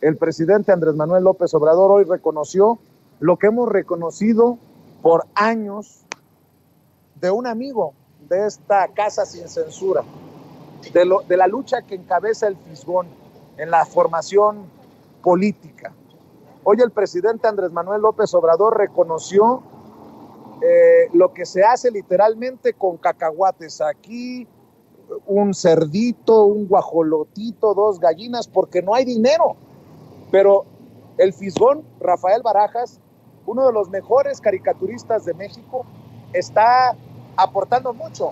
el presidente Andrés Manuel López Obrador hoy reconoció lo que hemos reconocido por años de un amigo de esta Casa Sin Censura, de la lucha que encabeza el Fisgón en la formación política. Hoy el presidente Andrés Manuel López Obrador reconoció lo que se hace literalmente con cacahuates. Aquí un cerdito, un guajolotito, 2 gallinas, porque no hay dinero. Pero el Fisgón, Rafael Barajas, uno de los mejores caricaturistas de México, está aportando mucho.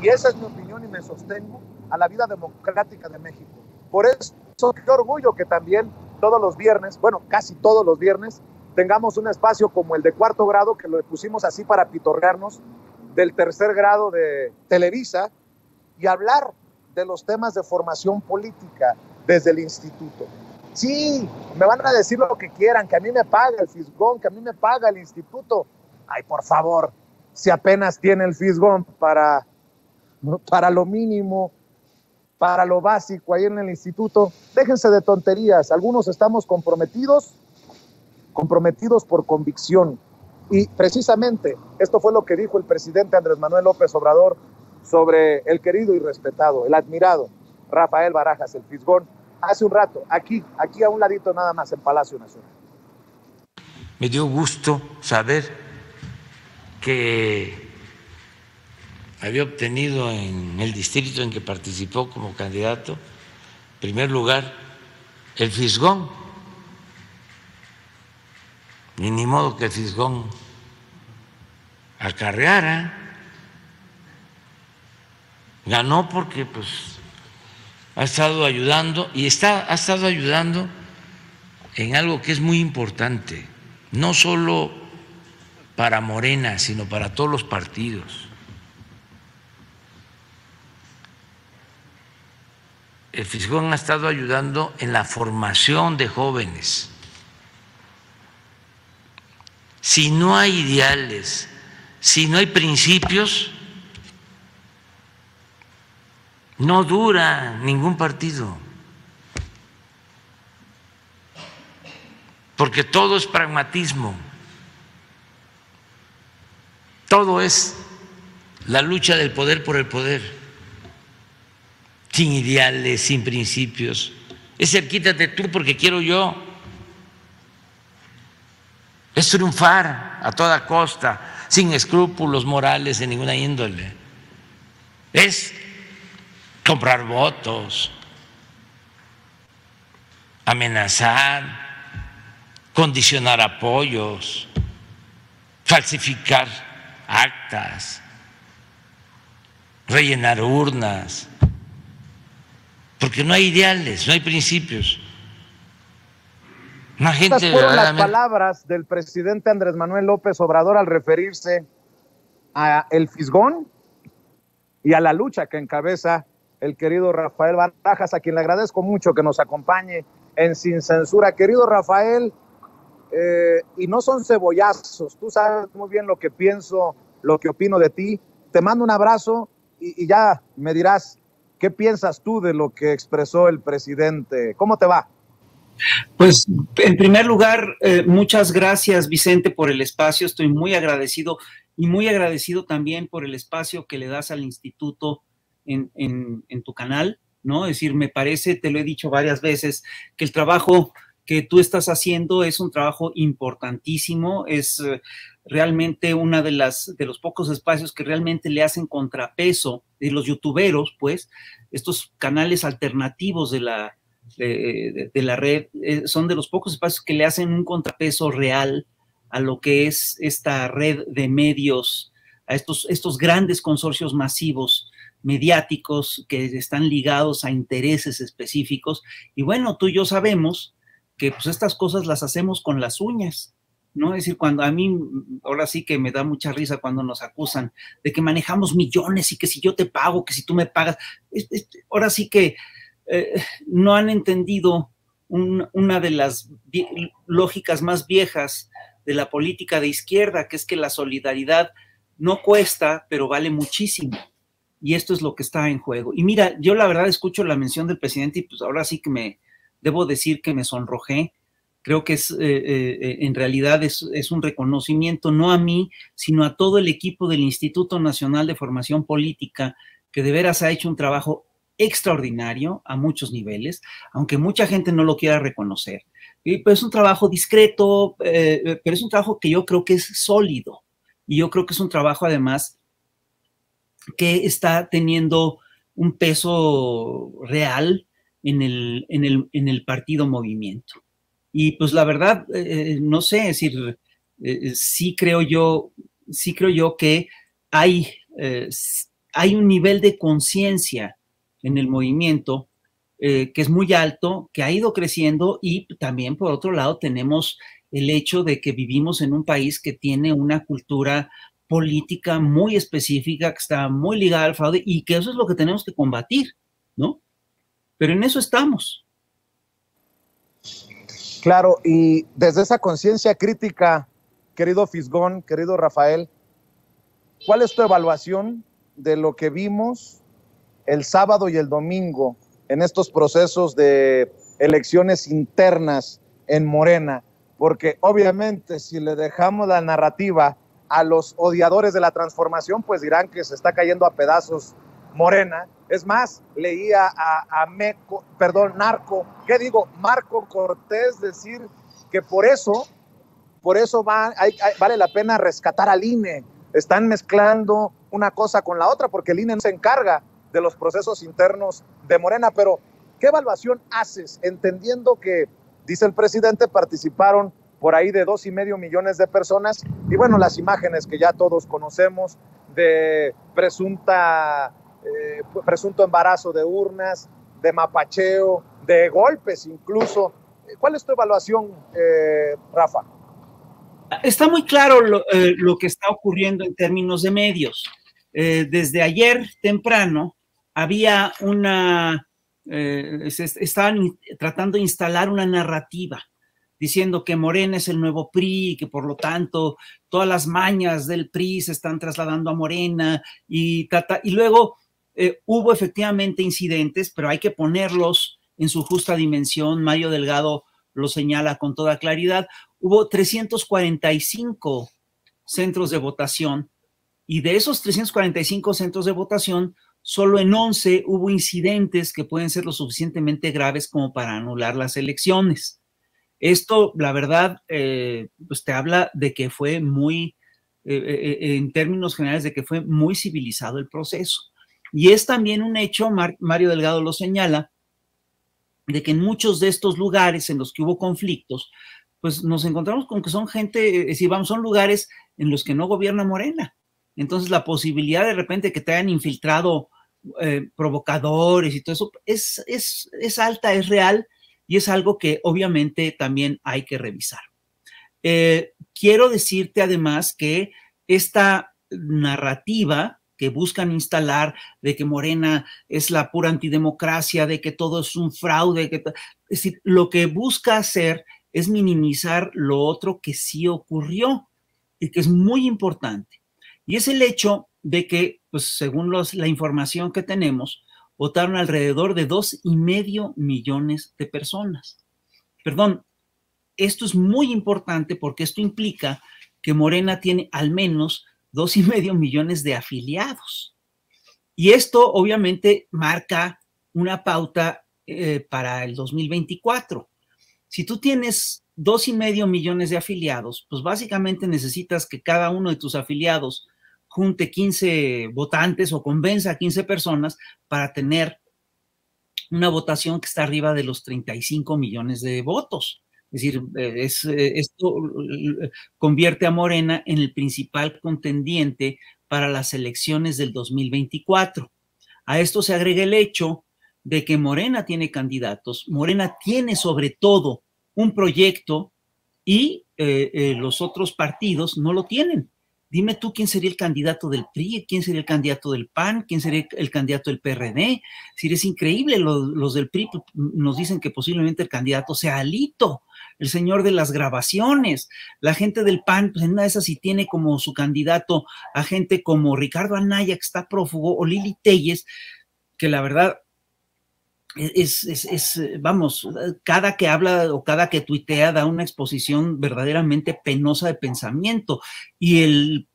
Y esa es mi opinión y me sostengo a la vida democrática de México. Por eso, qué orgullo que también todos los viernes, bueno, casi todos los viernes, tengamos un espacio como el de Cuarto Grado, que lo pusimos así para pitorrearnos, del Tercer Grado de Televisa, y hablar de los temas de formación política desde el instituto. Sí, me van a decir lo que quieran, que a mí me paga el Fisgón, que a mí me paga el instituto. Ay, por favor, si apenas tiene el Fisgón para lo mínimo, para lo básico ahí en el instituto, déjense de tonterías. Algunos estamos comprometidos por convicción. Y precisamente esto fue lo que dijo el presidente Andrés Manuel López Obrador sobre el querido y respetado, el admirado Rafael Barajas, el Fisgón, hace un rato, aquí a un ladito nada más, en Palacio Nacional. Me dio gusto saber que había obtenido en el distrito en que participó como candidato, en primer lugar, el Fisgón. Y ni modo que el Fisgón acarreara. Ganó porque pues ha estado ayudando y ha estado ayudando en algo que es muy importante, no solo para Morena, sino para todos los partidos. El Fisgón ha estado ayudando en la formación de jóvenes. Si no hay ideales, si no hay principios, no dura ningún partido, porque todo es pragmatismo, todo es la lucha del poder por el poder, sin ideales, sin principios. Es el quítate tú porque quiero yo, es triunfar a toda costa, sin escrúpulos morales de ninguna índole, es comprar votos, amenazar, condicionar apoyos, falsificar actas, rellenar urnas, porque no hay ideales, no hay principios. Una gente Estas fueron las palabras del presidente Andrés Manuel López Obrador al referirse a el Fisgón y a la lucha que encabeza el querido Rafael Barajas, a quien le agradezco mucho que nos acompañe en Sin Censura. Querido Rafael, y no son cebollazos, tú sabes muy bien lo que pienso, lo que opino de ti. Te mando un abrazo y ya me dirás qué piensas tú de lo que expresó el presidente. ¿Cómo te va? Pues, en primer lugar, muchas gracias, Vicente, por el espacio. Estoy muy agradecido y muy agradecido también por el espacio que le das al instituto en tu canal, ¿no? Es decir, me parece, te lo he dicho varias veces, que el trabajo que tú estás haciendo es un trabajo importantísimo, es realmente una de los pocos espacios que realmente le hacen contrapeso de los youtuberos, pues, estos canales alternativos de la red, son de los pocos espacios que le hacen un contrapeso real a lo que es esta red de medios, a estos grandes consorcios masivos mediáticos que están ligados a intereses específicos. Y bueno, tú y yo sabemos que pues estas cosas las hacemos con las uñas, ¿no? Es decir, cuando a mí, ahora sí que me da mucha risa cuando nos acusan de que manejamos millones y que si yo te pago, que si tú me pagas, ahora sí que no han entendido una de las lógicas más viejas de la política de izquierda, que es que la solidaridad no cuesta, pero vale muchísimo. Y esto es lo que está en juego. Y mira, yo la verdad escucho la mención del presidente y pues ahora sí que debo decir que me sonrojé. Creo que en realidad es un reconocimiento no a mí, sino a todo el equipo del Instituto Nacional de Formación Política, que de veras ha hecho un trabajo extraordinario a muchos niveles, aunque mucha gente no lo quiera reconocer. Pues es un trabajo discreto, pero es un trabajo que yo creo que es sólido. Y yo creo que es un trabajo, además, que está teniendo un peso real en el partido Movimiento. Y pues la verdad, no sé, es decir, sí creo yo que hay un nivel de conciencia en el movimiento que es muy alto, que ha ido creciendo, y también por otro lado tenemos el hecho de que vivimos en un país que tiene una cultura política muy específica, que está muy ligada al fraude, y que eso es lo que tenemos que combatir, ¿no? Pero en eso estamos. Claro, y desde esa conciencia crítica, querido Fisgón, querido Rafael, ¿cuál es tu evaluación de lo que vimos el sábado y el domingo en estos procesos de elecciones internas en Morena? Porque obviamente si le dejamos la narrativa a los odiadores de la transformación, pues dirán que se está cayendo a pedazos Morena. Es más, leía a Marco Cortés decir que por eso vale la pena rescatar al INE. Están mezclando una cosa con la otra porque el INE no se encarga de los procesos internos de Morena. Pero, ¿qué evaluación haces entendiendo que, dice el presidente, participaron por ahí de 2.5 millones de personas? Y bueno, las imágenes que ya todos conocemos de presunto embarazo de urnas, de mapacheo, de golpes incluso. ¿Cuál es tu evaluación, Rafa? Está muy claro lo que está ocurriendo en términos de medios. Desde ayer temprano había estaban tratando de instalar una narrativa diciendo que Morena es el nuevo PRI y que por lo tanto todas las mañas del PRI se están trasladando a Morena y luego hubo efectivamente incidentes, pero hay que ponerlos en su justa dimensión. Mario Delgado lo señala con toda claridad. Hubo 345 centros de votación, y de esos 345 centros de votación, solo en 11 hubo incidentes que pueden ser lo suficientemente graves como para anular las elecciones. Esto, la verdad, pues te habla de que fue muy, en términos generales, de que fue muy civilizado el proceso. Y es también un hecho, Mario Delgado lo señala, de que en muchos de estos lugares en los que hubo conflictos, pues nos encontramos con que son gente, son lugares en los que no gobierna Morena. Entonces la posibilidad de repente que te hayan infiltrado provocadores y todo eso es alta, es real, y es algo que obviamente también hay que revisar. Quiero decirte además que esta narrativa que buscan instalar de que Morena es la pura antidemocracia, de que todo es un fraude, es decir, lo que busca hacer es minimizar lo otro que sí ocurrió y que es muy importante. Y es el hecho de que, pues, según la información que tenemos, votaron alrededor de 2,5 millones de personas. Perdón, esto es muy importante porque esto implica que Morena tiene al menos 2,5 millones de afiliados. Y esto obviamente marca una pauta para el 2024. Si tú tienes 2,5 millones de afiliados, pues básicamente necesitas que cada uno de tus afiliados junte 15 votantes o convenza a 15 personas para tener una votación que está arriba de los 35 millones de votos. Es decir, esto convierte a Morena en el principal contendiente para las elecciones del 2024. A esto se agrega el hecho de que Morena tiene candidatos, Morena tiene sobre todo un proyecto y los otros partidos no lo tienen. Dime tú quién sería el candidato del PRI, quién sería el candidato del PAN, quién sería el candidato del PRD. Es decir, es increíble, los del PRI nos dicen que posiblemente el candidato sea Alito, el señor de las grabaciones. La gente del PAN, pues en una de esas sí tiene como su candidato a gente como Ricardo Anaya, que está prófugo, o Lili Telles, que la verdad vamos, cada que habla o cada que tuitea da una exposición verdaderamente penosa de pensamiento. Y el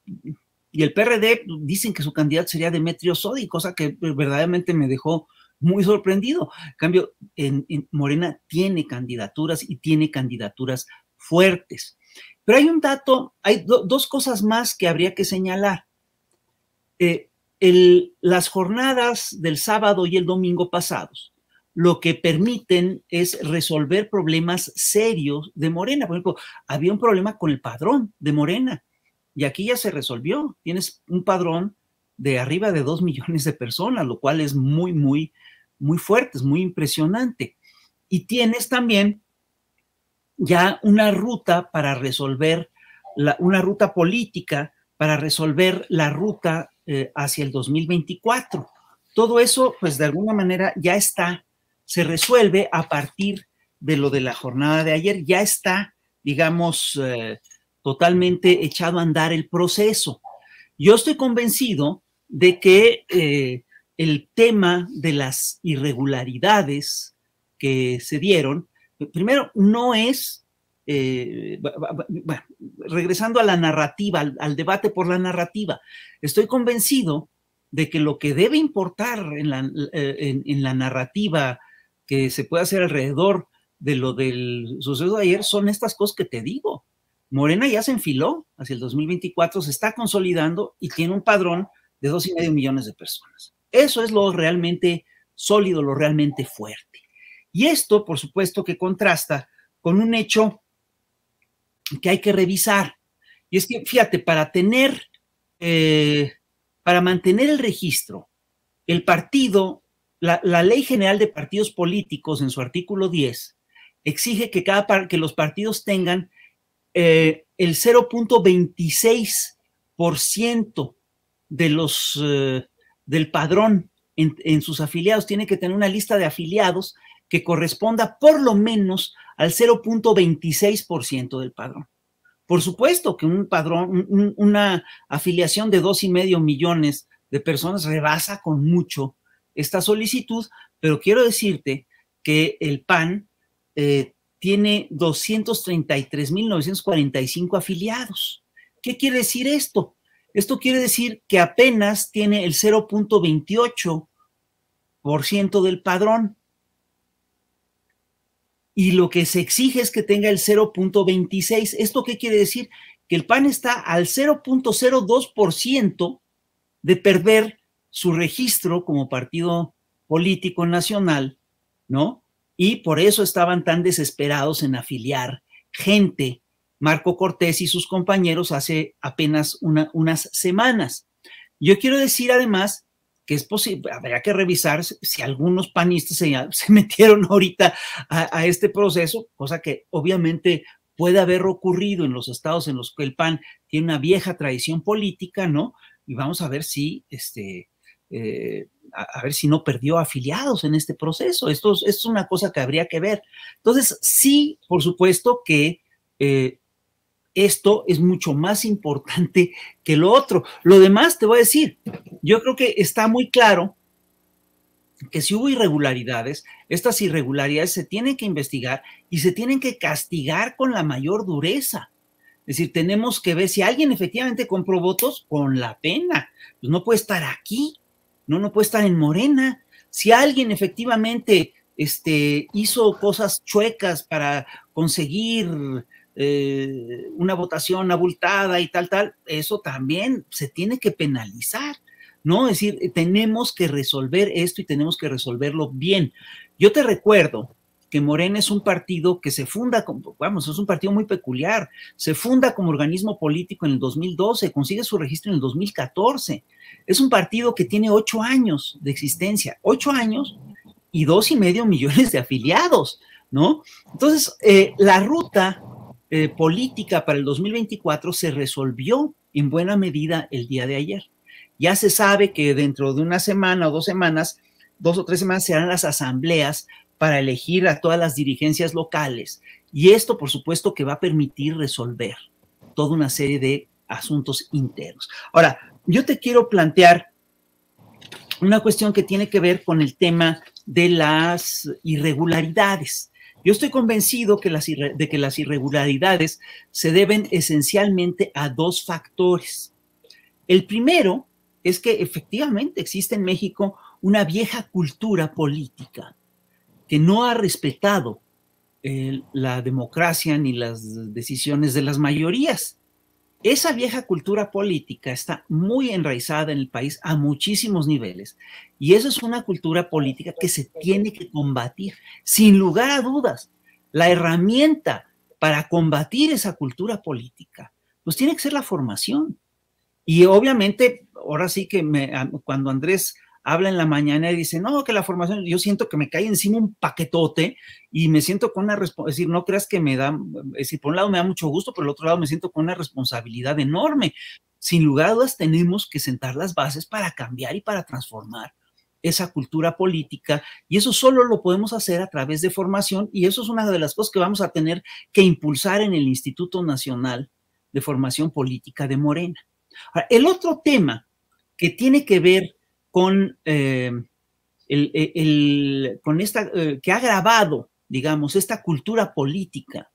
PRD dicen que su candidato sería Demetrio Sodi, cosa que verdaderamente me dejó muy sorprendido. En cambio, en Morena tiene candidaturas y tiene candidaturas fuertes. Pero hay un dato, hay dos cosas más que habría que señalar. Las jornadas del sábado y el domingo pasados lo que permiten es resolver problemas serios de Morena. Por ejemplo, había un problema con el padrón de Morena y aquí ya se resolvió. Tienes un padrón de arriba de 2 millones de personas, lo cual es muy, muy, muy fuerte, es muy impresionante. Y tienes también ya una ruta para resolver, una ruta política para resolver la ruta hacia el 2024. Todo eso, pues de alguna manera ya está, se resuelve a partir de lo de la jornada de ayer, ya está, digamos, totalmente echado a andar el proceso. Yo estoy convencido de que el tema de las irregularidades que se dieron, primero, no es, regresando a la narrativa, al debate por la narrativa, estoy convencido de que lo que debe importar en la narrativa que se puede hacer alrededor de lo del suceso de ayer son estas cosas que te digo. Morena ya se enfiló hacia el 2024, se está consolidando y tiene un padrón de 2,5 millones de personas. Eso es lo realmente sólido, lo realmente fuerte. Y esto, por supuesto, que contrasta con un hecho que hay que revisar. Y es que, fíjate, para mantener el registro, el partido, la Ley General de Partidos Políticos, en su artículo 10, exige que los partidos tengan el 0.26% del padrón en sus afiliados. Tiene que tener una lista de afiliados que corresponda por lo menos al 0.26% del padrón. Por supuesto que un padrón, una afiliación de 2,5 millones de personas rebasa con mucho esta solicitud, pero quiero decirte que el PAN tiene 233,945 afiliados. ¿Qué quiere decir esto? Esto quiere decir que apenas tiene el 0.28% del padrón. Y lo que se exige es que tenga el 0.26. ¿Esto qué quiere decir? Que el PAN está al 0.02% de perder su registro como partido político nacional, ¿no? Y por eso estaban tan desesperados en afiliar gente, Marco Cortés y sus compañeros, hace apenas unas semanas. Yo quiero decir además que es posible, habría que revisar si algunos panistas se metieron ahorita a este proceso, cosa que obviamente puede haber ocurrido en los estados en los que el PAN tiene una vieja tradición política, ¿no? Y vamos a ver si no perdió afiliados en este proceso. Esto es una cosa que habría que ver. Entonces, sí, por supuesto que esto es mucho más importante que lo otro. Lo demás, te voy a decir, yo creo que está muy claro que si hubo irregularidades, estas irregularidades se tienen que investigar y se tienen que castigar con la mayor dureza. Es decir, tenemos que ver si alguien efectivamente compró votos, con la pena. Pues no puede estar aquí, no puede estar en Morena. Si alguien efectivamente hizo cosas chuecas para conseguir una votación abultada y tal, eso también se tiene que penalizar, ¿no? Es decir, tenemos que resolver esto y tenemos que resolverlo bien. Yo te recuerdo que Morena es un partido que se funda, es un partido muy peculiar, se funda como organismo político en el 2012, consigue su registro en el 2014, es un partido que tiene 8 años de existencia, 8 años y 2,5 millones de afiliados, ¿no? Entonces, la ruta política para el 2024 se resolvió en buena medida el día de ayer. Ya se sabe que dentro de una semana o 2 semanas, 2 o 3 semanas, serán las asambleas para elegir a todas las dirigencias locales. Y esto, por supuesto, que va a permitir resolver toda una serie de asuntos internos. Ahora, yo te quiero plantear una cuestión que tiene que ver con el tema de las irregularidades. Yo estoy convencido de que las irregularidades se deben esencialmente a dos factores. El primero es que efectivamente existe en México una vieja cultura política que no ha respetado la democracia ni las decisiones de las mayorías. Esa vieja cultura política está muy enraizada en el país a muchísimos niveles, y eso es una cultura política que se tiene que combatir. Sin lugar a dudas, la herramienta para combatir esa cultura política, pues tiene que ser la formación. Y obviamente, ahora sí que cuando Andrés habla en la mañana y dice, no, que la formación, yo siento que me cae encima un paquetote y me siento con una responsabilidad, es decir, no creas que me da, es decir, por un lado me da mucho gusto, por el otro lado me siento con una responsabilidad enorme. Sin lugar a dudas, tenemos que sentar las bases para cambiar y para transformar esa cultura política, y eso solo lo podemos hacer a través de formación, y eso es una de las cosas que vamos a tener que impulsar en el Instituto Nacional de Formación Política de Morena. Ahora, el otro tema que tiene que ver con, que ha agravado, digamos, esta cultura política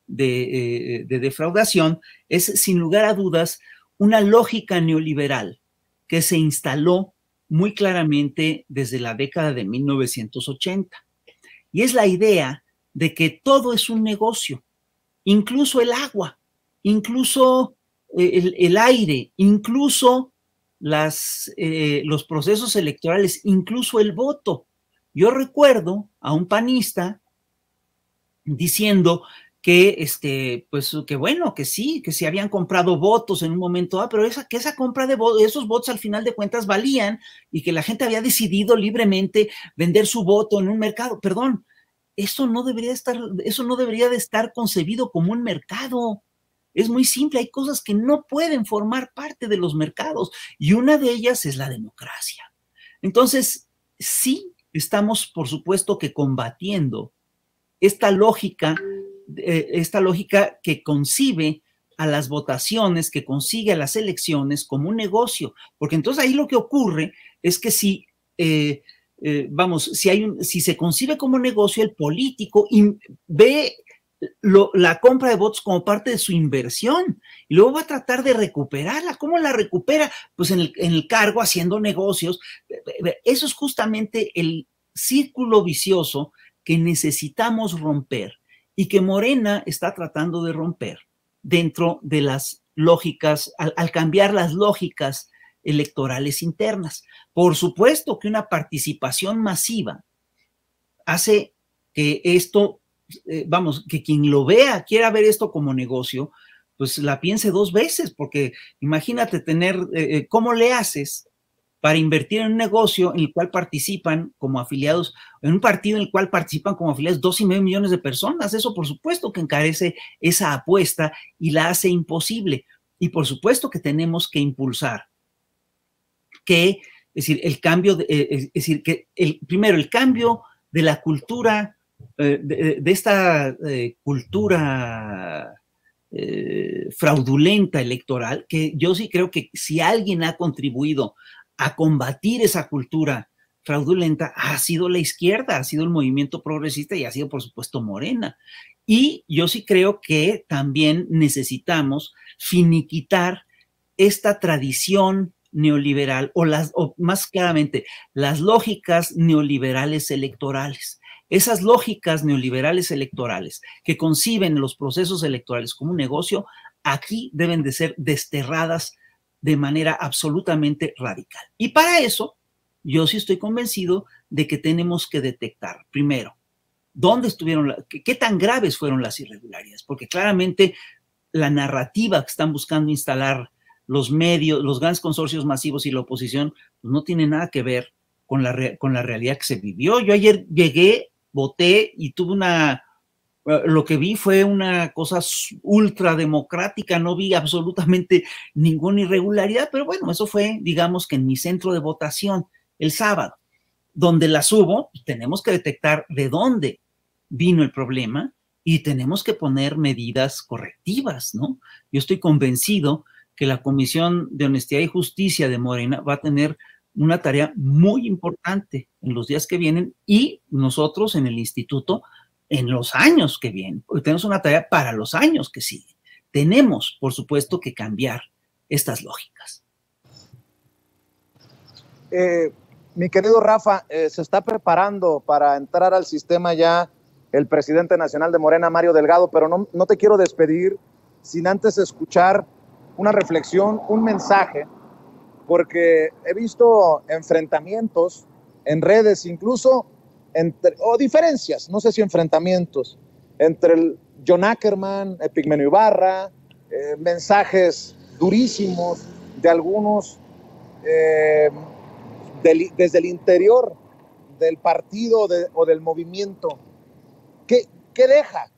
de defraudación es, sin lugar a dudas, una lógica neoliberal que se instaló muy claramente desde la década de 1980. Y es la idea de que todo es un negocio, incluso el agua, incluso el aire, incluso los procesos electorales, incluso el voto. Yo recuerdo a un panista diciendo que, pues, que bueno, que sí, que se habían comprado votos en un momento, pero que esa compra de votos, esos votos al final de cuentas valían, y que la gente había decidido libremente vender su voto en un mercado. Perdón, eso no debería de estar concebido como un mercado. Es muy simple, hay cosas que no pueden formar parte de los mercados, y una de ellas es la democracia. Entonces, sí estamos, por supuesto, que combatiendo esta lógica que concibe a las votaciones, que consigue a las elecciones como un negocio, porque entonces ahí lo que ocurre es que si se concibe como negocio, el político ve la compra de votos como parte de su inversión, y luego va a tratar de recuperarla. ¿Cómo la recupera? Pues en el cargo, haciendo negocios. Eso es justamente el círculo vicioso que necesitamos romper, y que Morena está tratando de romper dentro de las lógicas, al cambiar las lógicas electorales internas. Por supuesto que una participación masiva hace que esto, que quien lo vea, quiera ver esto como negocio, pues la piense dos veces, porque imagínate ¿cómo le haces para invertir en un negocio en el cual participan como afiliados, en un partido en el cual participan como afiliados 2,5 millones de personas? Eso por supuesto que encarece esa apuesta y la hace imposible. Y por supuesto que tenemos que impulsar es decir, el cambio, primero el cambio de la cultura, de esta cultura fraudulenta electoral, que yo sí creo que si alguien ha contribuido a combatir esa cultura fraudulenta, ha sido la izquierda, ha sido el movimiento progresista, y ha sido, por supuesto, Morena. Y yo sí creo que también necesitamos finiquitar esta tradición neoliberal, o más claramente, las lógicas neoliberales electorales. Esas lógicas neoliberales electorales que conciben los procesos electorales como un negocio, aquí deben de ser desterradas de manera absolutamente radical. Y para eso, yo sí estoy convencido de que tenemos que detectar, primero, dónde estuvieron, qué tan graves fueron las irregularidades, porque claramente la narrativa que están buscando instalar los medios, los grandes consorcios masivos y la oposición, pues no tiene nada que ver con la realidad que se vivió. Yo ayer llegué, voté y lo que vi fue una cosa ultra democrática, no vi absolutamente ninguna irregularidad, pero bueno, eso fue, digamos que en mi centro de votación el sábado. Donde las hubo, tenemos que detectar de dónde vino el problema y tenemos que poner medidas correctivas, ¿no? Yo estoy convencido que la Comisión de Honestidad y Justicia de Morena va a tener una tarea muy importante en los días que vienen y nosotros en el instituto en los años que vienen. Porque tenemos una tarea para los años que siguen. Tenemos, por supuesto, que cambiar estas lógicas. Mi querido Rafa, se está preparando para entrar al sistema ya el presidente nacional de Morena, Mario Delgado, pero no te quiero despedir sin antes escuchar una reflexión, un mensaje, porque he visto enfrentamientos en redes, incluso o diferencias, no sé si enfrentamientos, entre el John Ackerman, Epigmenio Ibarra, mensajes durísimos de algunos desde el interior del partido o del movimiento. ¿Qué deja?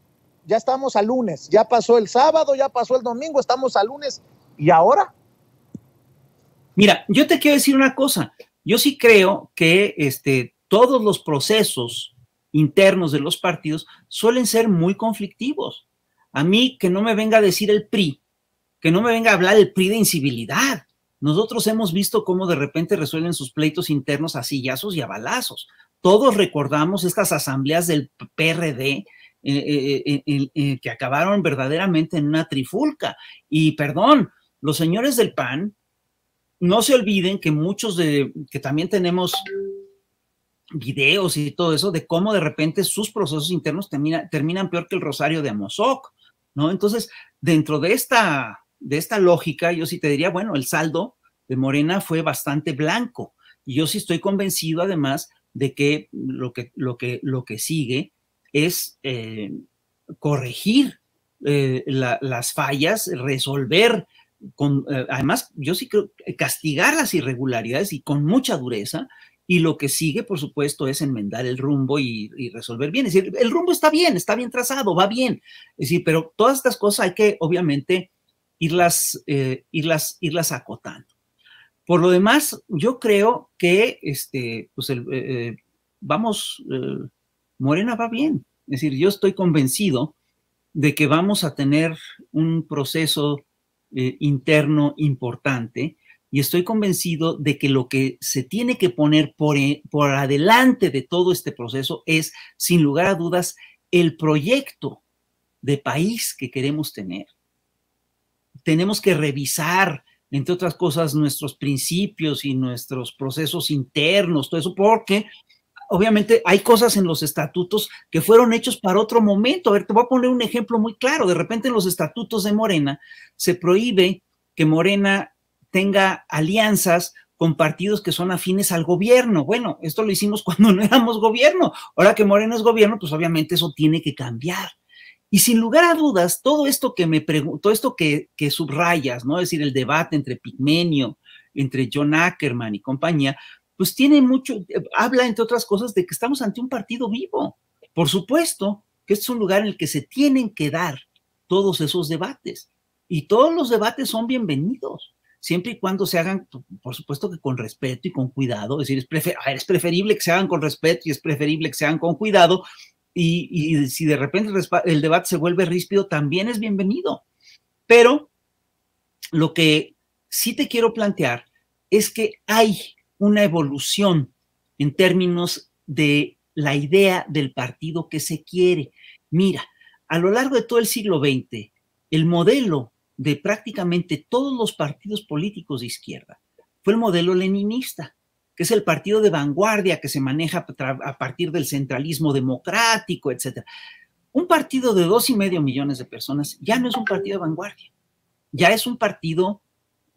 Ya estamos a lunes, ya pasó el sábado, ya pasó el domingo, estamos a lunes, ¿y ahora? Mira, yo te quiero decir una cosa, yo sí creo que todos los procesos internos de los partidos suelen ser muy conflictivos. A mí que no me venga a decir el PRI, que no me venga a hablar el PRI de incivilidad. Nosotros hemos visto cómo de repente resuelven sus pleitos internos a sillazos y a balazos. Todos recordamos estas asambleas del PRD que acabaron verdaderamente en una trifulca. Y perdón, los señores del PAN, no se olviden que muchos que también tenemos videos y todo eso, de cómo de repente sus procesos internos terminan peor que el rosario de Amozoc, ¿no? Entonces, dentro de esta lógica, yo sí te diría, bueno, el saldo de Morena fue bastante blanco. Y yo sí estoy convencido, además, de que lo que sigue es corregir las fallas, resolver, además, yo sí creo castigar las irregularidades y con mucha dureza. Y lo que sigue, por supuesto, es enmendar el rumbo y resolver bien. Es decir, el rumbo está bien trazado, va bien. Es decir, pero todas estas cosas hay que, obviamente, irlas acotando. Por lo demás, yo creo que Morena va bien. Es decir, yo estoy convencido de que vamos a tener un proceso interno importante. Y estoy convencido de que lo que se tiene que poner por adelante de todo este proceso es, sin lugar a dudas, el proyecto de país que queremos tener. Tenemos que revisar, entre otras cosas, nuestros principios y nuestros procesos internos, todo eso, porque obviamente hay cosas en los estatutos que fueron hechos para otro momento. A ver, te voy a poner un ejemplo muy claro. De repente en los estatutos de Morena se prohíbe que Morena tenga alianzas con partidos que son afines al gobierno. Bueno, esto lo hicimos cuando no éramos gobierno. Ahora que Morena es gobierno, pues obviamente eso tiene que cambiar. Y sin lugar a dudas, todo esto que subrayas, ¿no? Es decir, el debate entre Pigmenio, entre John Ackerman y compañía, pues tiene mucho, habla entre otras cosas de que estamos ante un partido vivo. Por supuesto que este es un lugar en el que se tienen que dar todos esos debates. Y todos los debates son bienvenidos, siempre y cuando se hagan, por supuesto que con respeto y con cuidado. Es decir, es preferible que se hagan con respeto y es preferible que se hagan con cuidado. Y si de repente el debate se vuelve ríspido, también es bienvenido. Pero lo que sí te quiero plantear es que hay una evolución en términos de la idea del partido que se quiere. Mira, a lo largo de todo el siglo XX, el modelo de prácticamente todos los partidos políticos de izquierda fue el modelo leninista, que es el partido de vanguardia que se maneja a partir del centralismo democrático, etc. Un partido de 2,5 millones de personas ya no es un partido de vanguardia, ya es un partido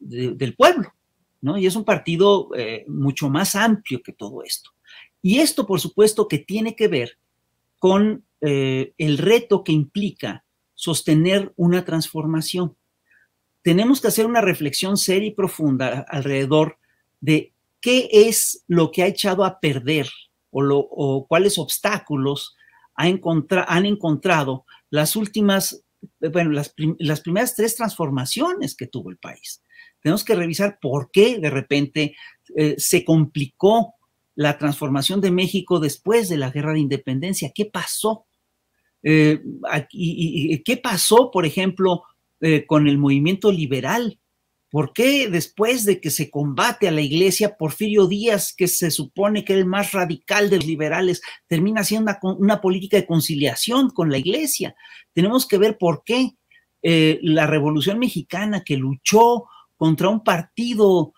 del pueblo, ¿no? Y es un partido mucho más amplio que todo esto. Y esto, por supuesto, que tiene que ver con el reto que implica sostener una transformación. Tenemos que hacer una reflexión seria y profunda alrededor de qué es lo que ha echado a perder o cuáles obstáculos han encontrado las últimas, las primeras 3 transformaciones que tuvo el país. Tenemos que revisar por qué de repente se complicó la transformación de México después de la Guerra de Independencia. ¿Qué pasó? ¿Qué pasó, por ejemplo, con el movimiento liberal? ¿Por qué después de que se combate a la iglesia, Porfirio Díaz, que se supone que era el más radical de los liberales, termina haciendo una política de conciliación con la iglesia? Tenemos que ver por qué la Revolución Mexicana, que luchó contra un partido,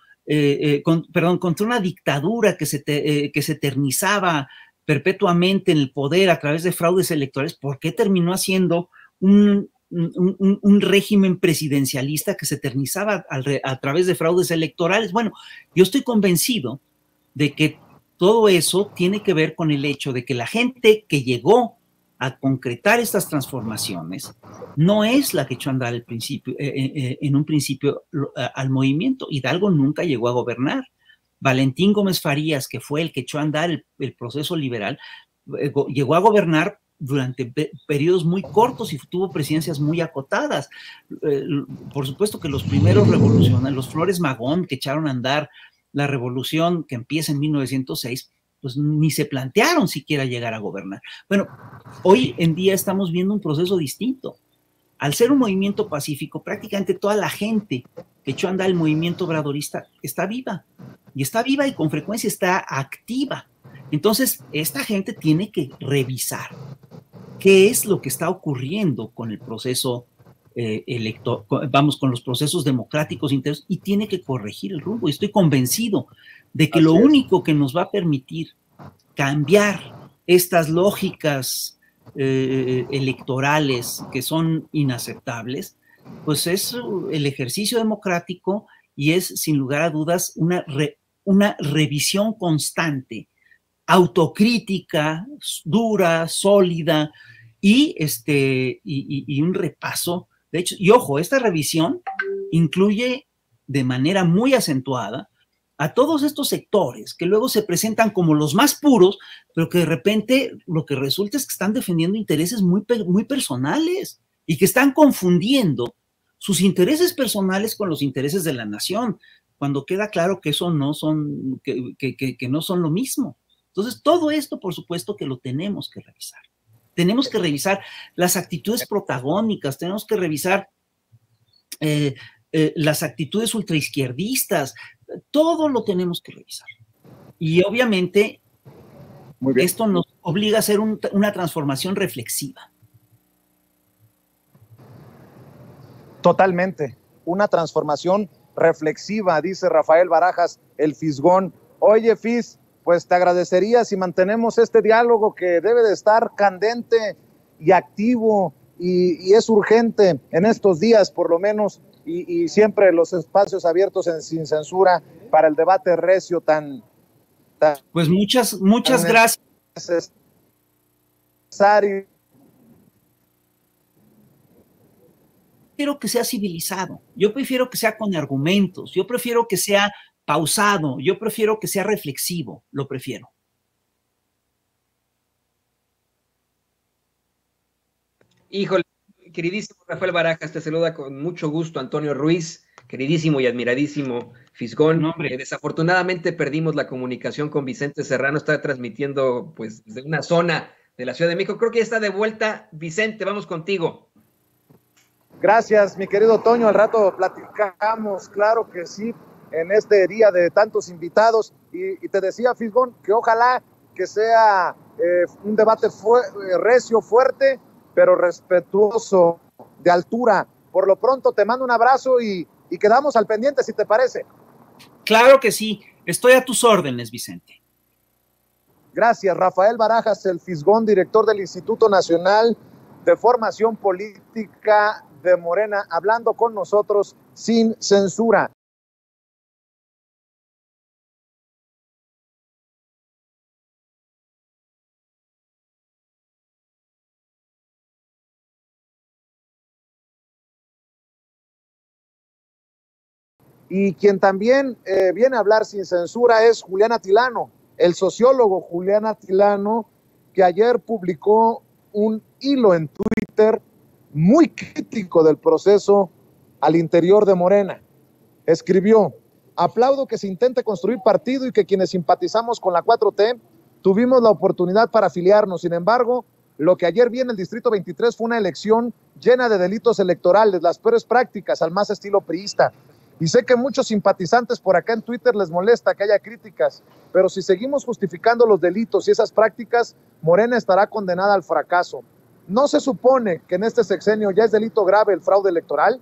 contra una dictadura que se eternizaba perpetuamente en el poder a través de fraudes electorales, ¿por qué terminó haciendo un régimen presidencialista que se eternizaba a través de fraudes electorales? Bueno, yo estoy convencido de que todo eso tiene que ver con el hecho de que la gente que llegó a concretar estas transformaciones no es la que echó a andar en un principio al movimiento. Hidalgo nunca llegó a gobernar. Valentín Gómez Farías, que fue el que echó a andar el proceso liberal, llegó a gobernar durante periodos muy cortos y tuvo presidencias muy acotadas. Por supuesto que los primeros revolucionarios, los Flores Magón, que echaron a andar la revolución que empieza en 1906, pues ni se plantearon siquiera llegar a gobernar. Bueno, hoy en día estamos viendo un proceso distinto. Al ser un movimiento pacífico, prácticamente toda la gente que echó a andar el movimiento obradorista está viva, y con frecuencia está activa. Entonces, esta gente tiene que revisar qué es lo que está ocurriendo con el proceso con los procesos democráticos internos, y tiene que corregir el rumbo. Y estoy convencido de que lo único que nos va a permitir cambiar estas lógicas electorales que son inaceptables, pues es el ejercicio democrático, y es sin lugar a dudas una revisión constante, autocrítica, dura, sólida, y un repaso. De hecho, y ojo, esta revisión incluye de manera muy acentuada a todos estos sectores que luego se presentan como los más puros, pero que de repente lo que resulta es que están defendiendo intereses muy, muy personales, y que están confundiendo sus intereses personales con los intereses de la nación, cuando queda claro que eso no son, que no son lo mismo. Entonces, todo esto, por supuesto, que lo tenemos que revisar. Tenemos que revisar las actitudes protagónicas, tenemos que revisar las actitudes ultraizquierdistas, todo lo tenemos que revisar. Y obviamente esto nos obliga a hacer una transformación reflexiva. Totalmente, una transformación reflexiva, dice Rafael Barajas, el Fisgón. Oye, Fis, pues te agradecería si mantenemos este diálogo, que debe de estar candente y activo, y es urgente en estos días, por lo menos, y siempre los espacios abiertos Sin Censura para el debate recio tan pues muchas gracias. Necesario. Prefiero que sea civilizado, yo prefiero que sea con argumentos, yo prefiero que sea pausado, yo prefiero que sea reflexivo, lo prefiero. Híjole, queridísimo Rafael Barajas, te saluda con mucho gusto Antonio Ruiz, queridísimo y admiradísimo Fisgón. No, desafortunadamente perdimos la comunicación con Vicente Serrano, está transmitiendo pues desde una zona de la Ciudad de México. Creo que ya está de vuelta. Vicente, vamos contigo. Gracias, mi querido Toño, al rato platicamos, claro que sí, en este día de tantos invitados, y te decía, Fisgón, que ojalá que sea un debate recio, fuerte, pero respetuoso, de altura. Por lo pronto te mando un abrazo y quedamos al pendiente, si te parece. Claro que sí, estoy a tus órdenes, Vicente. Gracias, Rafael Barajas, el Fisgón, director del Instituto Nacional de Formación Política de Morena, hablando con nosotros sin censura. Y quien también viene a hablar sin censura es Julián Atilano, el sociólogo Julián Atilano, que ayer publicó un hilo en Twitter muy crítico del proceso al interior de Morena. Escribió: aplaudo que se intente construir partido y que quienes simpatizamos con la 4T tuvimos la oportunidad para afiliarnos. Sin embargo, lo que ayer vi en el Distrito 23 fue una elección llena de delitos electorales, las peores prácticas, al más estilo priista. Y sé que muchos simpatizantes por acá en Twitter les molesta que haya críticas, pero si seguimos justificando los delitos y esas prácticas, Morena estará condenada al fracaso. ¿No se supone que en este sexenio ya es delito grave el fraude electoral?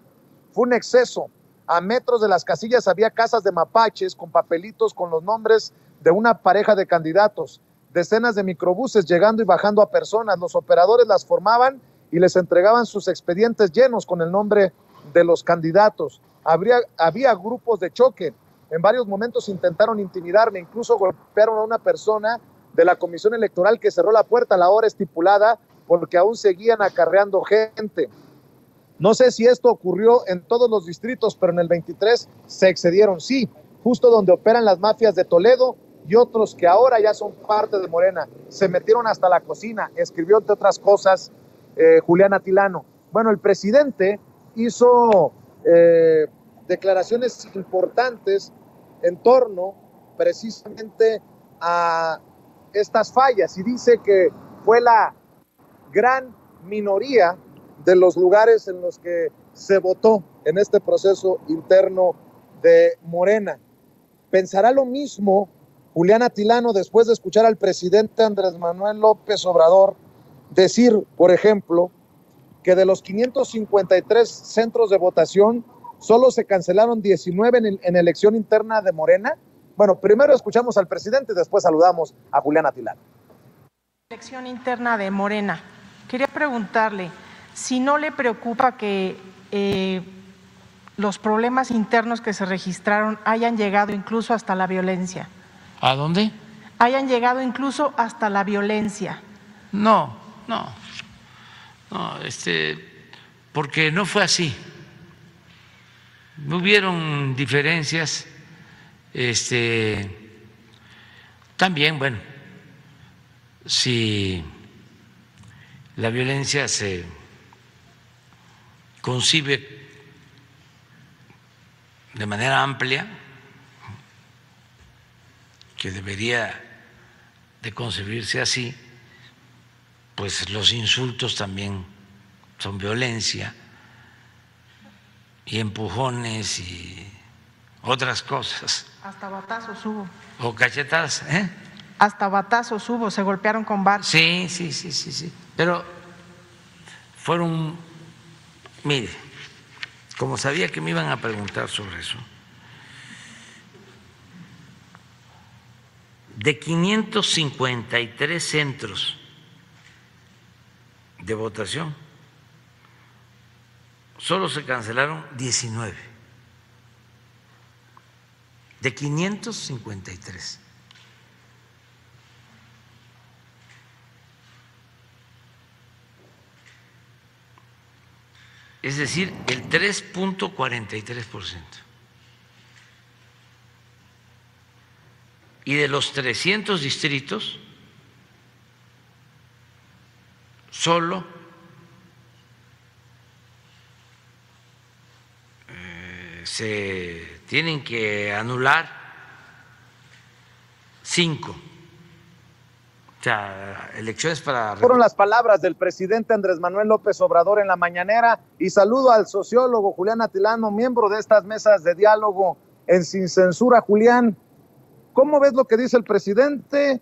Fue un exceso. A metros de las casillas había casas de mapaches con papelitos con los nombres de una pareja de candidatos, decenas de microbuses llegando y bajando a personas. Los operadores las formaban y les entregaban sus expedientes llenos con el nombre de los candidatos. Había grupos de choque. En varios momentos intentaron intimidarme, incluso golpearon a una persona de la Comisión Electoral que cerró la puerta a la hora estipulada porque aún seguían acarreando gente. No sé si esto ocurrió en todos los distritos, pero en el 23 se excedieron, sí, justo donde operan las mafias de Toledo y otros que ahora ya son parte de Morena. Se metieron hasta la cocina, escribió entre otras cosas Julián Atilano. Bueno, el presidente hizo declaraciones importantes en torno precisamente a estas fallas y dice que fue la gran minoría de los lugares en los que se votó en este proceso interno de Morena. ¿Pensará lo mismo Julián Atilano después de escuchar al presidente Andrés Manuel López Obrador decir, por ejemplo, que de los 553 centros de votación solo se cancelaron 19 en elección interna de Morena? Bueno, primero escuchamos al presidente y después saludamos a Julián Atilano. Elección interna de Morena. Quería preguntarle si no le preocupa que los problemas internos que se registraron hayan llegado incluso hasta la violencia. ¿A dónde? Hayan llegado incluso hasta la violencia. No, porque no fue así. No hubieron diferencias. También, bueno, si la violencia se concibe de manera amplia, que debería de concebirse así, pues los insultos también son violencia, y empujones y otras cosas. Hasta batazos hubo. O cachetadas, ¿eh? Hasta batazos hubo, se golpearon con bar. Sí. Pero fueron, mire, como sabía que me iban a preguntar sobre eso, de 553 centros de votación, solo se cancelaron 19. De 553. Es decir, el 3.43%. Y de los 300 distritos, solo se tienen que anular 5. O sea, elecciones para... Fueron las palabras del presidente Andrés Manuel López Obrador en la mañanera, y saludo al sociólogo Julián Atilano, miembro de estas mesas de diálogo en Sin Censura. Julián, ¿cómo ves lo que dice el presidente?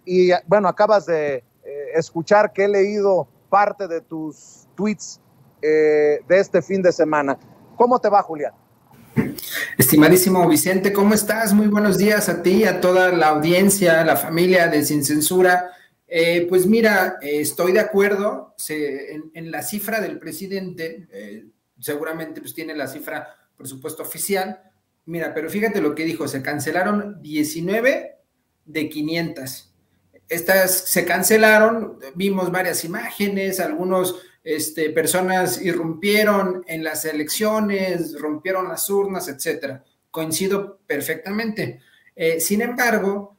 Y bueno, acabas de escuchar que he leído parte de tus tweets de este fin de semana. ¿Cómo te va, Julián? Estimadísimo Vicente, ¿cómo estás? Muy buenos días a ti, a toda la audiencia, a la familia de Sin Censura. Pues mira, estoy de acuerdo en la cifra del presidente, seguramente pues tiene la cifra, por supuesto, oficial. Mira, pero fíjate lo que dijo, se cancelaron 19 de 500. Estas se cancelaron, vimos varias imágenes, algunos personas irrumpieron en las elecciones, rompieron las urnas, etcétera. Coincido perfectamente. Sin embargo,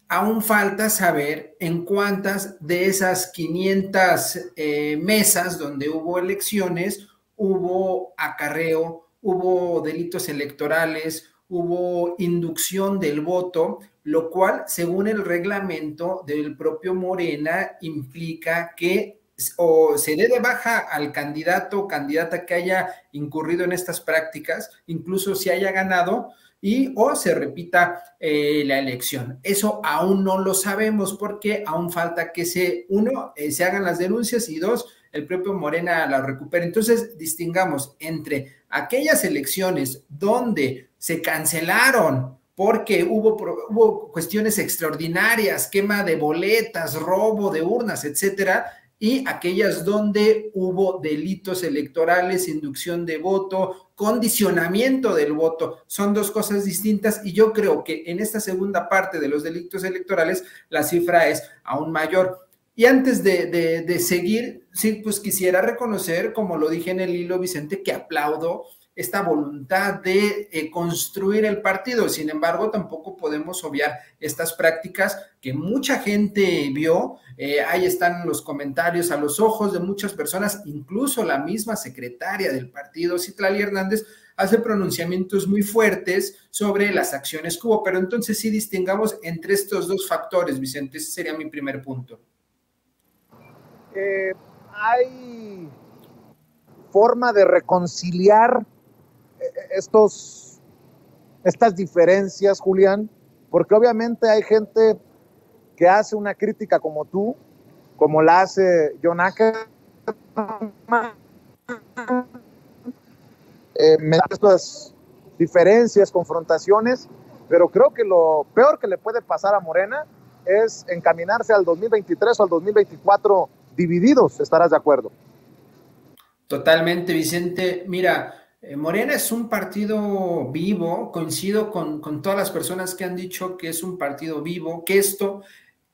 aún falta saber en cuántas de esas 500 mesas donde hubo elecciones, hubo acarreo, hubo delitos electorales, hubo inducción del voto, lo cual, según el reglamento del propio Morena, implica que o se dé de baja al candidato o candidata que haya incurrido en estas prácticas, incluso si haya ganado, o se repita la elección. Eso aún no lo sabemos porque aún falta que se hagan las denuncias y dos, el propio Morena la recupere. Entonces, distingamos entre aquellas elecciones donde se cancelaron porque hubo cuestiones extraordinarias, quema de boletas, robo de urnas, etcétera, y aquellas donde hubo delitos electorales, inducción de voto, condicionamiento del voto. Son dos cosas distintas y yo creo que en esta segunda parte de los delitos electorales la cifra es aún mayor. Y antes de seguir, sí, pues quisiera reconocer, como lo dije en el hilo, Vicente, que aplaudo esta voluntad de construir el partido. Sin embargo, tampoco podemos obviar estas prácticas que mucha gente vio. Ahí están los comentarios a los ojos de muchas personas, incluso la misma secretaria del partido, Citlali Hernández, hace pronunciamientos muy fuertes sobre las acciones que hubo. Pero entonces sí distingamos entre estos dos factores, Vicente. Ese sería mi primer punto. Hay forma de reconciliar estas diferencias, Julián, porque obviamente hay gente que hace una crítica como tú, como la hace John Ackerman, estas diferencias, confrontaciones, pero creo que lo peor que le puede pasar a Morena es encaminarse al 2023 o al 2024 divididos. ¿Estarás de acuerdo? Totalmente, Vicente. Mira, Morena es un partido vivo, coincido con todas las personas que han dicho que es un partido vivo, que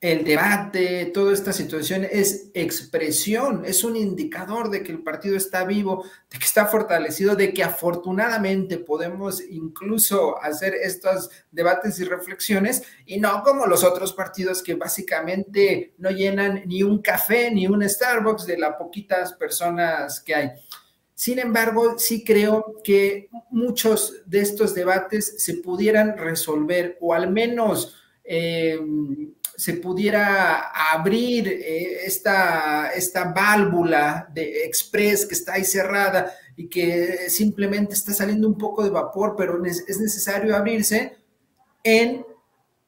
el debate, toda esta situación es expresión, es un indicador de que el partido está vivo, de que está fortalecido, de que afortunadamente podemos incluso hacer estos debates y reflexiones, y no como los otros partidos que básicamente no llenan ni un café ni un Starbucks de las poquitas personas que hay. Sin embargo, sí creo que muchos de estos debates se pudieran resolver, o al menos se pudiera abrir esta válvula de express que está ahí cerrada y que simplemente está saliendo un poco de vapor, pero es necesario abrirse en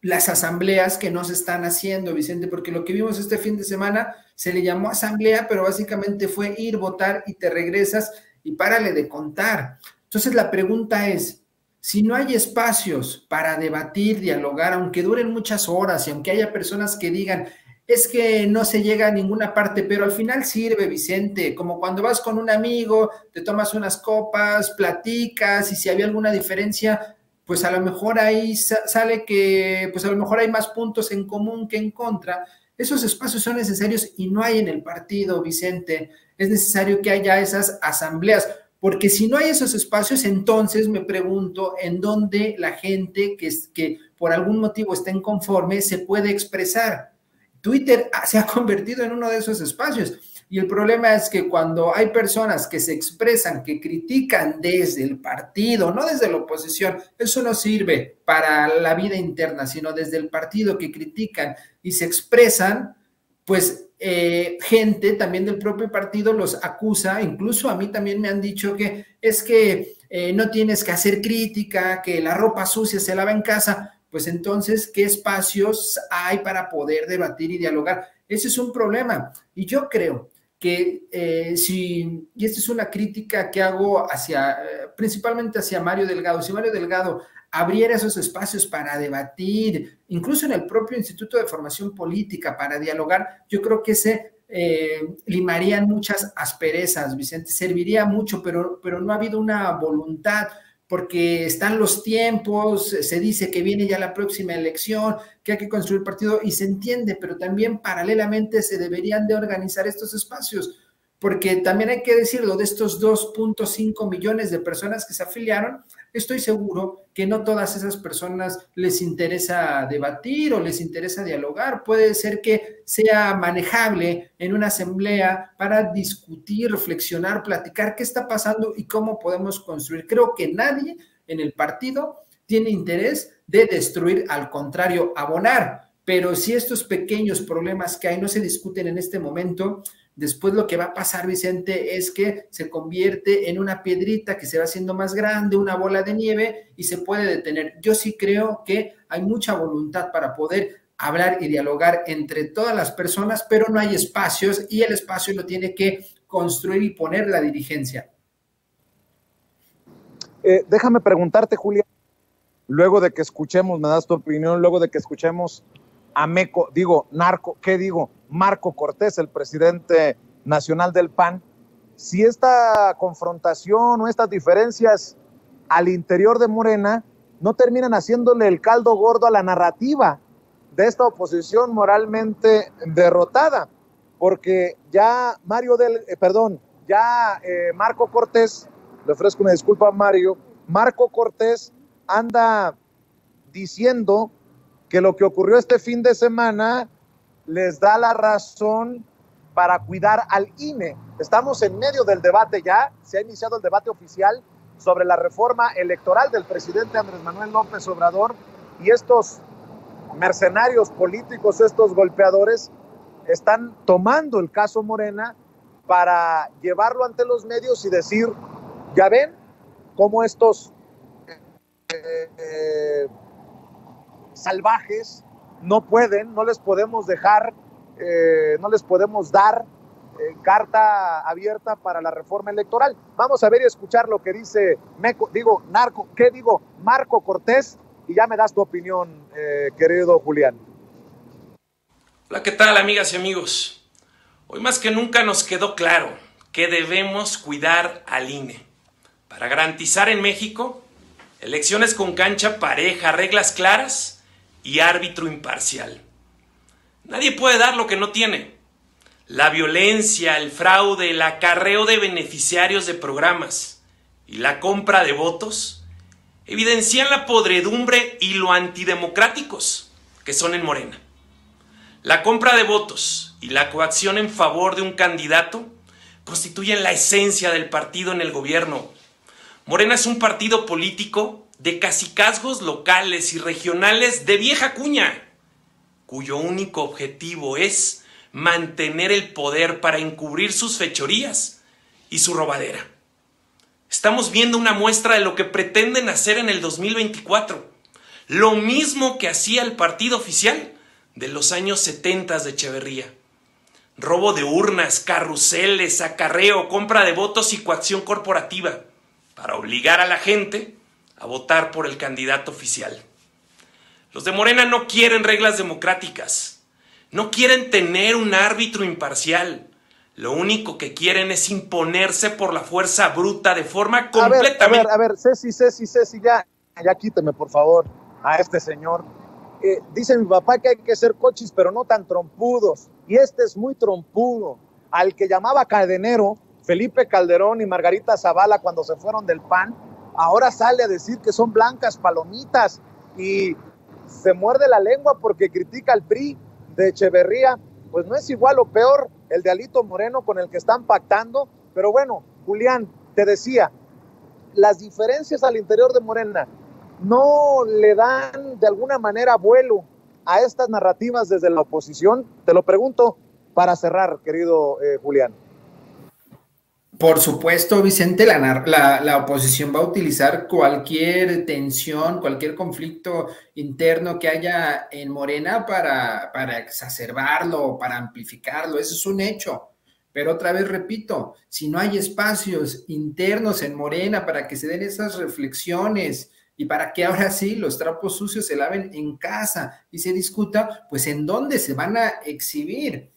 las asambleas que no se están haciendo, Vicente, porque lo que vimos este fin de semana se le llamó asamblea, pero básicamente fue ir, votar y te regresas y párale de contar. Entonces la pregunta es, si no hay espacios para debatir, dialogar, aunque duren muchas horas y aunque haya personas que digan, es que no se llega a ninguna parte, pero al final sirve, Vicente, como cuando vas con un amigo, te tomas unas copas, platicas, y si había alguna diferencia, pues a lo mejor ahí sale que, pues a lo mejor hay más puntos en común que en contra. Esos espacios son necesarios y no hay en el partido, Vicente. Es necesario que haya esas asambleas, porque si no hay esos espacios, entonces me pregunto en dónde la gente que por algún motivo está inconforme se puede expresar. Twitter se ha convertido en uno de esos espacios. Y el problema es que cuando hay personas que se expresan, que critican desde el partido, no desde la oposición, eso no sirve para la vida interna, sino desde el partido que critican y se expresan, pues gente también del propio partido los acusa, incluso a mí también me han dicho que es que no tienes que hacer crítica, que la ropa sucia se lava en casa. Pues entonces, ¿qué espacios hay para poder debatir y dialogar? Ese es un problema. Y yo creo que y esta es una crítica que hago principalmente hacia Mario Delgado, si Mario Delgado abriera esos espacios para debatir, incluso en el propio Instituto de Formación Política, para dialogar, yo creo que se limarían muchas asperezas, Vicente, serviría mucho, pero no ha habido una voluntad, porque están los tiempos, se dice que viene ya la próxima elección, que hay que construir partido, y se entiende, pero también paralelamente se deberían de organizar estos espacios, porque también hay que decirlo, de estos 2.5 millones de personas que se afiliaron, estoy seguro que no todas esas personas les interesa debatir o les interesa dialogar. Puede ser que sea manejable en una asamblea para discutir, reflexionar, platicar qué está pasando y cómo podemos construir. Creo que nadie en el partido tiene interés de destruir, al contrario, abonar. Pero si estos pequeños problemas que hay no se discuten en este momento, después lo que va a pasar, Vicente, es que se convierte en una piedrita que se va haciendo más grande, una bola de nieve y se puede detener. Yo sí creo que hay mucha voluntad para poder hablar y dialogar entre todas las personas, pero no hay espacios y el espacio lo tiene que construir y poner la dirigencia. Déjame preguntarte, Julián, luego de que escuchemos, me das tu opinión, luego de que escuchemos a Marco Cortés, el presidente nacional del PAN, si esta confrontación o estas diferencias al interior de Morena no terminan haciéndole el caldo gordo a la narrativa de esta oposición moralmente derrotada, porque ya Marco Cortés, le ofrezco una disculpa a Mario, Marco Cortés anda diciendo que lo que ocurrió este fin de semana les da la razón para cuidar al INE. Estamos en medio del debate ya, se ha iniciado el debate oficial sobre la reforma electoral del presidente Andrés Manuel López Obrador, y estos mercenarios políticos, estos golpeadores, están tomando el caso Morena para llevarlo ante los medios y decir, ya ven cómo estos salvajes no les podemos dejar, no les podemos dar carta abierta para la reforma electoral. Vamos a ver y escuchar lo que dice Marco Cortés, y ya me das tu opinión, querido Julián. Hola, ¿qué tal, amigas y amigos? Hoy más que nunca nos quedó claro que debemos cuidar al INE para garantizar en México elecciones con cancha pareja, reglas claras y árbitro imparcial. Nadie puede dar lo que no tiene. La violencia, el fraude, el acarreo de beneficiarios de programas y la compra de votos evidencian la podredumbre y lo antidemocráticos que son en Morena. La compra de votos y la coacción en favor de un candidato constituyen la esencia del partido en el gobierno. Morena es un partido político de cacicazgos locales y regionales de vieja cuña, cuyo único objetivo es mantener el poder para encubrir sus fechorías y su robadera. Estamos viendo una muestra de lo que pretenden hacer en el 2024, lo mismo que hacía el partido oficial de los años 70 de Echeverría. Robo de urnas, carruseles, acarreo, compra de votos y coacción corporativa para obligar a la gente a votar por el candidato oficial. Los de Morena no quieren reglas democráticas, no quieren tener un árbitro imparcial. Lo único que quieren es imponerse por la fuerza bruta de forma completamente... A ver, Ceci, ya quíteme, por favor, a este señor. Dice mi papá que hay que ser cochis, pero no tan trompudos. Y este es muy trompudo. Al que llamaba cadenero, Felipe Calderón y Margarita Zavala, cuando se fueron del PAN, ahora sale a decir que son blancas palomitas y se muerde la lengua porque critica al PRI de Echeverría. Pues no es igual o peor el de Alito Moreno con el que están pactando. Pero bueno, Julián, te decía, las diferencias al interior de Morena no le dan de alguna manera vuelo a estas narrativas desde la oposición. Te lo pregunto para cerrar, querido Julián. Por supuesto, Vicente, la oposición va a utilizar cualquier tensión, cualquier conflicto interno que haya en Morena para exacerbarlo, para amplificarlo. Eso es un hecho. Pero otra vez repito, si no hay espacios internos en Morena para que se den esas reflexiones y para que ahora sí los trapos sucios se laven en casa y se discuta, pues en dónde se van a exhibir.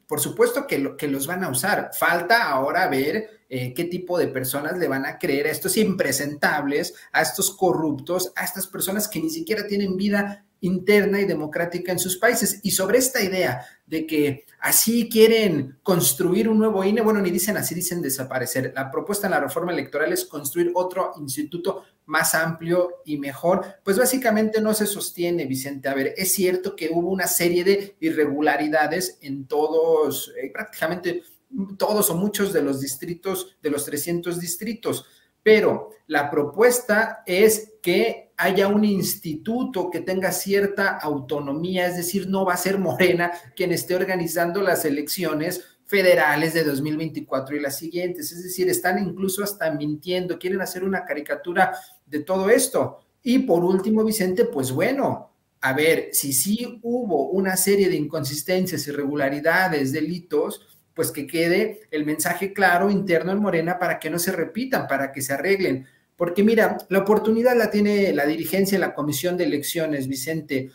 Por supuesto que los van a usar. Falta ahora ver qué tipo de personas le van a creer a estos impresentables, a estos corruptos, a estas personas que ni siquiera tienen vida interna y democrática en sus países. Y sobre esta idea de que así quieren construir un nuevo INE, bueno, ni dicen así, dicen desaparecer. La propuesta en la reforma electoral es construir otro instituto más amplio y mejor. Pues básicamente no se sostiene, Vicente. A ver, es cierto que hubo una serie de irregularidades en todos, prácticamente todos o muchos de los distritos, de los 300 distritos, pero la propuesta es que haya un instituto que tenga cierta autonomía, es decir, no va a ser Morena quien esté organizando las elecciones federales de 2024 y las siguientes. Es decir, están incluso hasta mintiendo, quieren hacer una caricatura de todo esto. Y por último, Vicente, pues bueno, a ver, si sí hubo una serie de inconsistencias, irregularidades, delitos, pues que quede el mensaje claro interno en Morena para que no se repitan, para que se arreglen. Porque mira, la oportunidad la tiene la dirigencia de la Comisión de Elecciones, Vicente.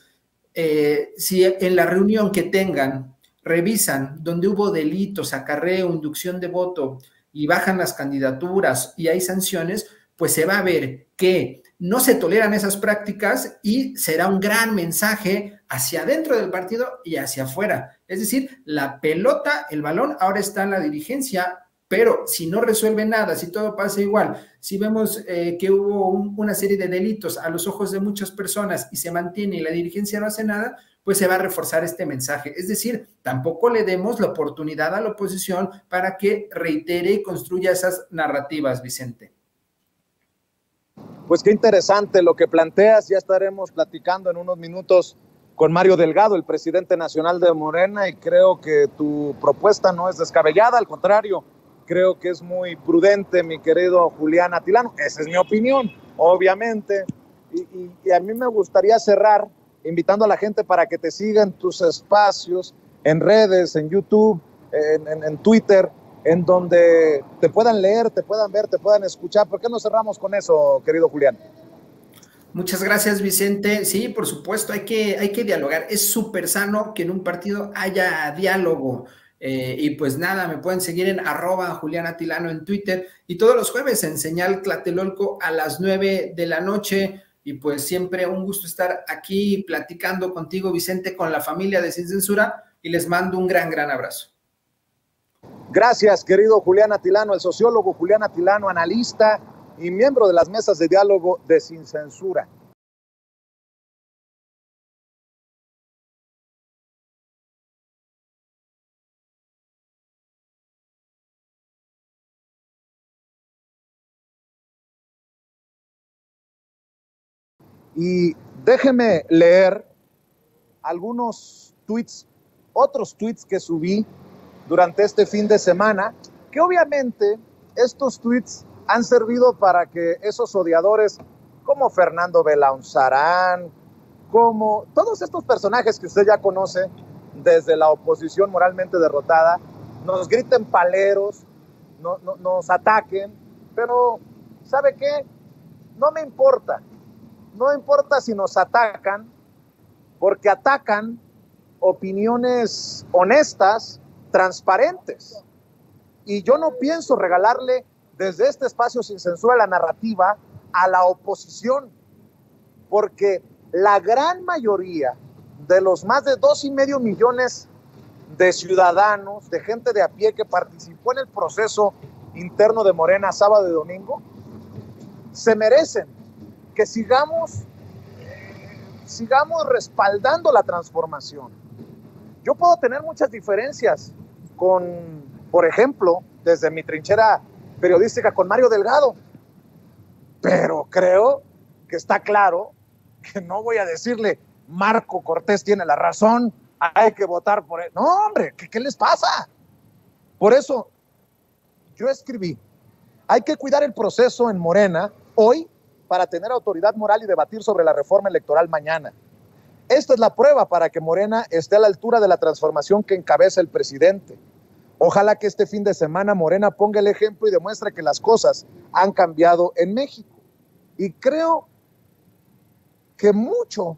Si en la reunión que tengan revisan donde hubo delitos, acarreo, inducción de voto y bajan las candidaturas y hay sanciones, pues se va a ver que no se toleran esas prácticas y será un gran mensaje hacia adentro del partido y hacia afuera. Es decir, la pelota, el balón ahora está en la dirigencia, pero si no resuelve nada, si todo pasa igual, si vemos que hubo una serie de delitos a los ojos de muchas personas y se mantiene y la dirigencia no hace nada, pues se va a reforzar este mensaje. Es decir, tampoco le demos la oportunidad a la oposición para que reitere y construya esas narrativas, Vicente. Pues qué interesante lo que planteas. Ya estaremos platicando en unos minutos con Mario Delgado, el presidente nacional de Morena, y creo que tu propuesta no es descabellada, al contrario, creo que es muy prudente, mi querido Julián Atilano. Esa es mi opinión, obviamente, y a mí me gustaría cerrar invitando a la gente para que te siga en tus espacios, en redes, en YouTube, en Twitter, en donde te puedan leer, te puedan ver, te puedan escuchar. ¿Por qué no cerramos con eso, querido Julián? Muchas gracias, Vicente. Sí, por supuesto, hay que dialogar. Es súper sano que en un partido haya diálogo. Y pues nada, me pueden seguir en @JuliánAtilano en Twitter y todos los jueves en Señal Tlatelolco a las 9 de la noche. Y pues siempre un gusto estar aquí platicando contigo, Vicente, con la familia de Sin Censura, y les mando un gran, gran abrazo. Gracias, querido Julián Atilano, el sociólogo Julián Atilano, analista y miembro de las mesas de diálogo de Sin Censura. Y déjeme leer algunos tweets, otros tweets que subí durante este fin de semana, que obviamente estos tweets han servido para que esos odiadores como Fernando Belaunzarán, como todos estos personajes que usted ya conoce desde la oposición moralmente derrotada, nos griten paleros, nos ataquen, pero ¿sabe qué? No me importa. No importa si nos atacan, porque atacan opiniones honestas, transparentes. Y yo no pienso regalarle desde este espacio Sin Censura la narrativa a la oposición, porque la gran mayoría de los más de 2,5 millones de ciudadanos, de gente de a pie que participó en el proceso interno de Morena sábado y domingo, se merecen que sigamos respaldando la transformación. Yo puedo tener muchas diferencias con, por ejemplo, desde mi trinchera periodística con Mario Delgado, pero creo que está claro que no voy a decirle Marco Cortés tiene la razón, hay que votar por él. No, hombre, ¿qué les pasa? Por eso yo escribí, hay que cuidar el proceso en Morena hoy para tener autoridad moral y debatir sobre la reforma electoral mañana. Esta es la prueba para que Morena esté a la altura de la transformación que encabeza el presidente. Ojalá que este fin de semana Morena ponga el ejemplo y demuestre que las cosas han cambiado en México. Y creo que mucho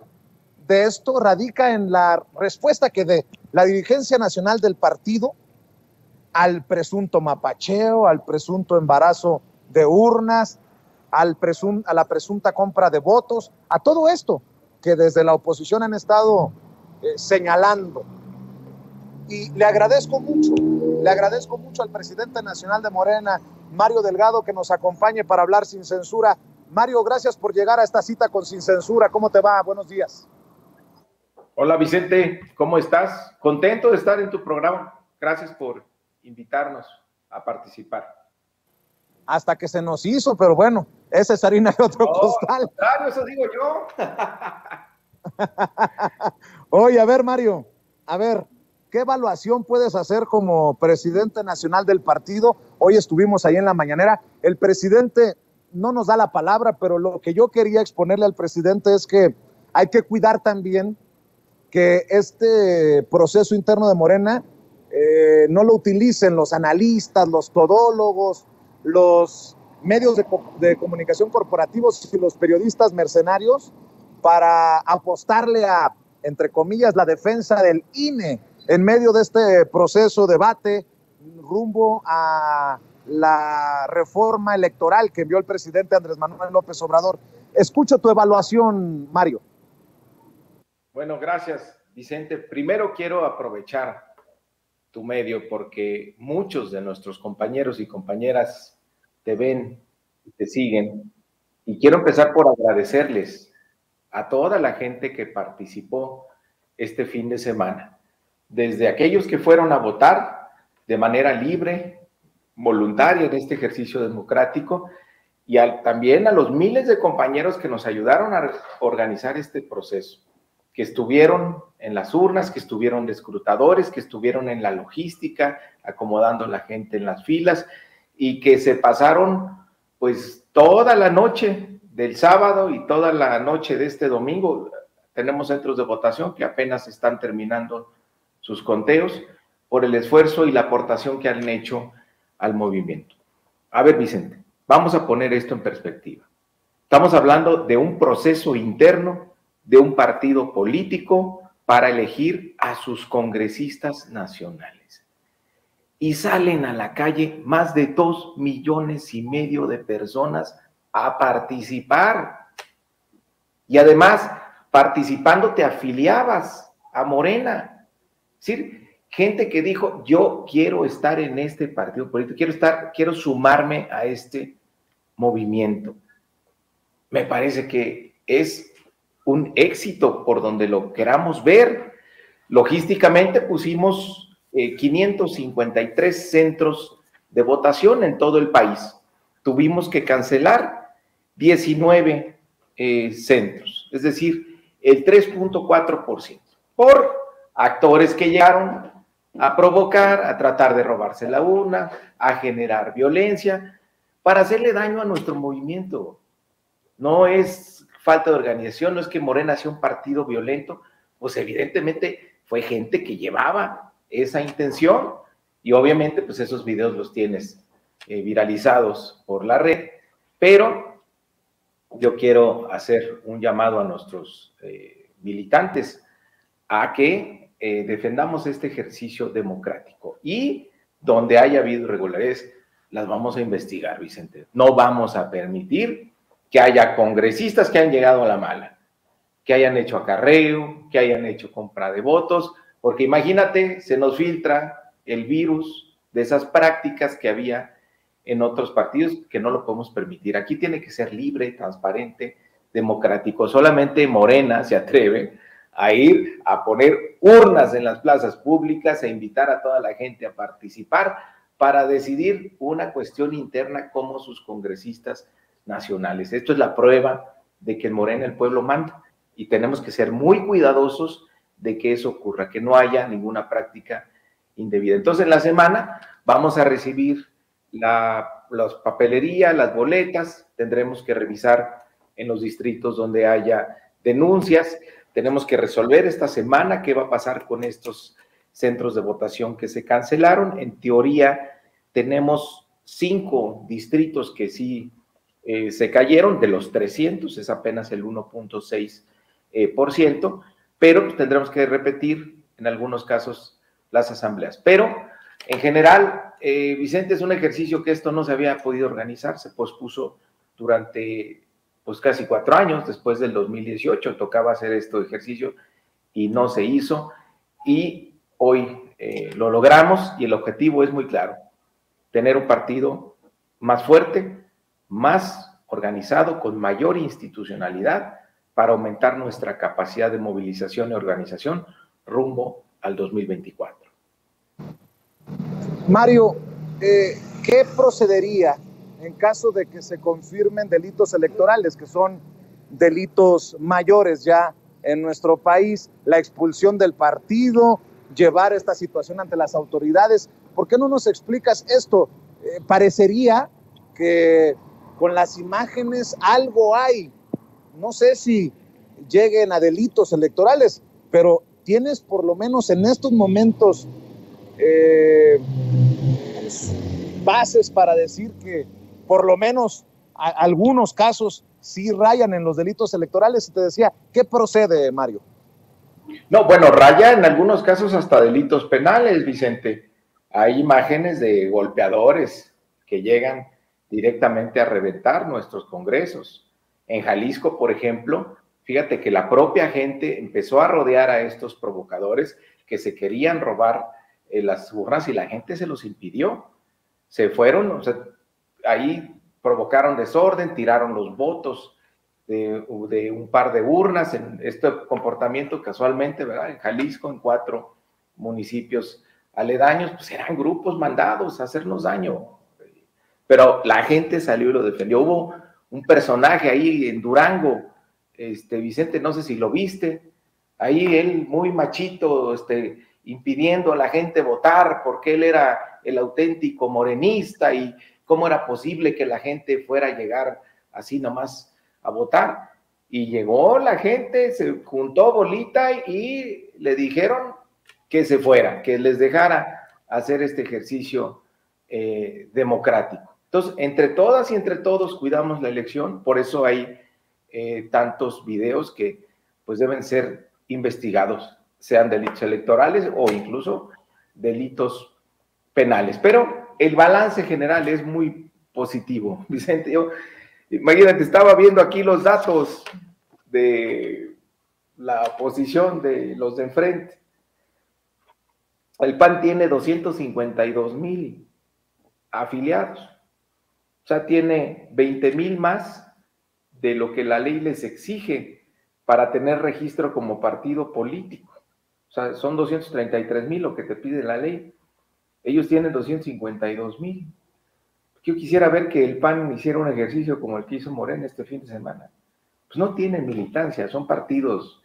de esto radica en la respuesta que dé la dirigencia nacional del partido al presunto mapacheo, al presunto embarazo de urnas, a la presunta compra de votos, a todo esto que desde la oposición han estado señalando. Y le agradezco mucho al presidente nacional de Morena, Mario Delgado, que nos acompañe para hablar sin censura. Mario, gracias por llegar a esta cita con Sin Censura. ¿Cómo te va? Buenos días. Hola Vicente, ¿cómo estás? Contento de estar en tu programa. Gracias por invitarnos a participar. Hasta que se nos hizo, pero bueno, esa es harina de otro costal. Claro, eso digo yo. Oye, a ver, Mario, a ver, ¿qué evaluación puedes hacer como presidente nacional del partido? Hoy estuvimos ahí en la mañanera. El presidente no nos da la palabra, pero lo que yo quería exponerle al presidente es que hay que cuidar también que este proceso interno de Morena no lo utilicen los analistas, los todólogos, los medios de comunicación corporativos y los periodistas mercenarios para apostarle a, entre comillas, la defensa del INE en medio de este proceso, debate, rumbo a la reforma electoral que envió el presidente Andrés Manuel López Obrador. Escucho tu evaluación, Mario. Bueno, gracias, Vicente. Primero quiero aprovechar tu medio porque muchos de nuestros compañeros y compañeras te ven y te siguen. Y quiero empezar por agradecerles a toda la gente que participó este fin de semana. Desde aquellos que fueron a votar de manera libre, voluntaria en este ejercicio democrático, y también a los miles de compañeros que nos ayudaron a organizar este proceso, que estuvieron en las urnas, que estuvieron de escrutadores, que estuvieron en la logística, acomodando a la gente en las filas, y que se pasaron pues toda la noche del sábado y toda la noche de este domingo. Tenemos centros de votación que apenas están terminando sus conteos por el esfuerzo y la aportación que han hecho al movimiento. A ver, Vicente, vamos a poner esto en perspectiva. Estamos hablando de un proceso interno de un partido político para elegir a sus congresistas nacionales. Y salen a la calle más de 2,5 millones de personas a participar. Y además, participando te afiliabas a Morena. Es decir, gente que dijo, yo quiero estar en este partido político, quiero sumarme a este movimiento. Me parece que es un éxito por donde lo queramos ver. Logísticamente pusimos 553 centros de votación en todo el país. Tuvimos que cancelar 19 centros, es decir, el 3.4%, por actores que llegaron a provocar, a tratar de robarse la urna, a generar violencia, para hacerle daño a nuestro movimiento. No es falta de organización, no es que Morena sea un partido violento, pues evidentemente fue gente que llevaba esa intención y obviamente pues esos videos los tienes viralizados por la red, pero yo quiero hacer un llamado a nuestros militantes a que defendamos este ejercicio democrático y donde haya habido irregularidades las vamos a investigar, Vicente. No vamos a permitir que haya congresistas que han llegado a la mala, que hayan hecho acarreo, que hayan hecho compra de votos, porque imagínate, se nos filtra el virus de esas prácticas que había en otros partidos, que no lo podemos permitir. Aquí tiene que ser libre, transparente, democrático. Solamente Morena se atreve a ir a poner urnas en las plazas públicas, a invitar a toda la gente a participar para decidir una cuestión interna como sus congresistas nacionales. Esto es la prueba de que en Morena el pueblo manda y tenemos que ser muy cuidadosos de que eso ocurra, que no haya ninguna práctica indebida. Entonces, en la semana vamos a recibir las papelerías, las boletas, tendremos que revisar en los distritos donde haya denuncias, tenemos que resolver esta semana qué va a pasar con estos centros de votación que se cancelaron. En teoría, tenemos 5 distritos que sí se cayeron, de los 300, es apenas el 1.6%, pero pues, tendremos que repetir en algunos casos las asambleas. Pero en general, Vicente, es un ejercicio que esto no se había podido organizar, se pospuso durante pues casi 4 años, después del 2018 tocaba hacer este ejercicio y no se hizo, y hoy lo logramos y el objetivo es muy claro, tener un partido más fuerte, más organizado, con mayor institucionalidad, para aumentar nuestra capacidad de movilización y organización rumbo al 2024. Mario, ¿qué procedería en caso de que se confirmen delitos electorales, que son delitos mayores ya en nuestro país? La expulsión del partido, llevar esta situación ante las autoridades. ¿Por qué no nos explicas esto? Parecería que con las imágenes algo hay. No sé si lleguen a delitos electorales, pero tienes por lo menos en estos momentos bases para decir que por lo menos algunos casos sí rayan en los delitos electorales. Y te decía, ¿qué procede, Mario? No, bueno, raya en algunos casos hasta delitos penales, Vicente. Hay imágenes de golpeadores que llegan directamente a reventar nuestros congresos. En Jalisco, por ejemplo, fíjate que la propia gente empezó a rodear a estos provocadores que se querían robar las urnas y la gente se los impidió. Se fueron, o sea, ahí provocaron desorden, tiraron los votos de un par de urnas. En este comportamiento casualmente, ¿verdad? En Jalisco, en 4 municipios aledaños, pues eran grupos mandados a hacernos daño. Pero la gente salió y lo defendió. Hubo un personaje ahí en Durango, Vicente, no sé si lo viste, ahí él muy machito, impidiendo a la gente votar porque él era el auténtico morenista y cómo era posible que la gente fuera a llegar así nomás a votar. Y llegó la gente, se juntó bolita y le dijeron que se fuera, que les dejara hacer este ejercicio democrático. Entonces, entre todas y entre todos cuidamos la elección, por eso hay tantos videos que pues deben ser investigados, sean delitos electorales o incluso delitos penales. Pero el balance general es muy positivo, Vicente. Yo, imagínate, estaba viendo aquí los datos de la posición de los de enfrente. El PAN tiene 252,000 afiliados. O sea, tiene 20,000 más de lo que la ley les exige para tener registro como partido político. O sea, son 233,000 lo que te pide la ley. Ellos tienen 252,000. Yo quisiera ver que el PAN hiciera un ejercicio como el que hizo Morena este fin de semana. Pues no tienen militancia, son partidos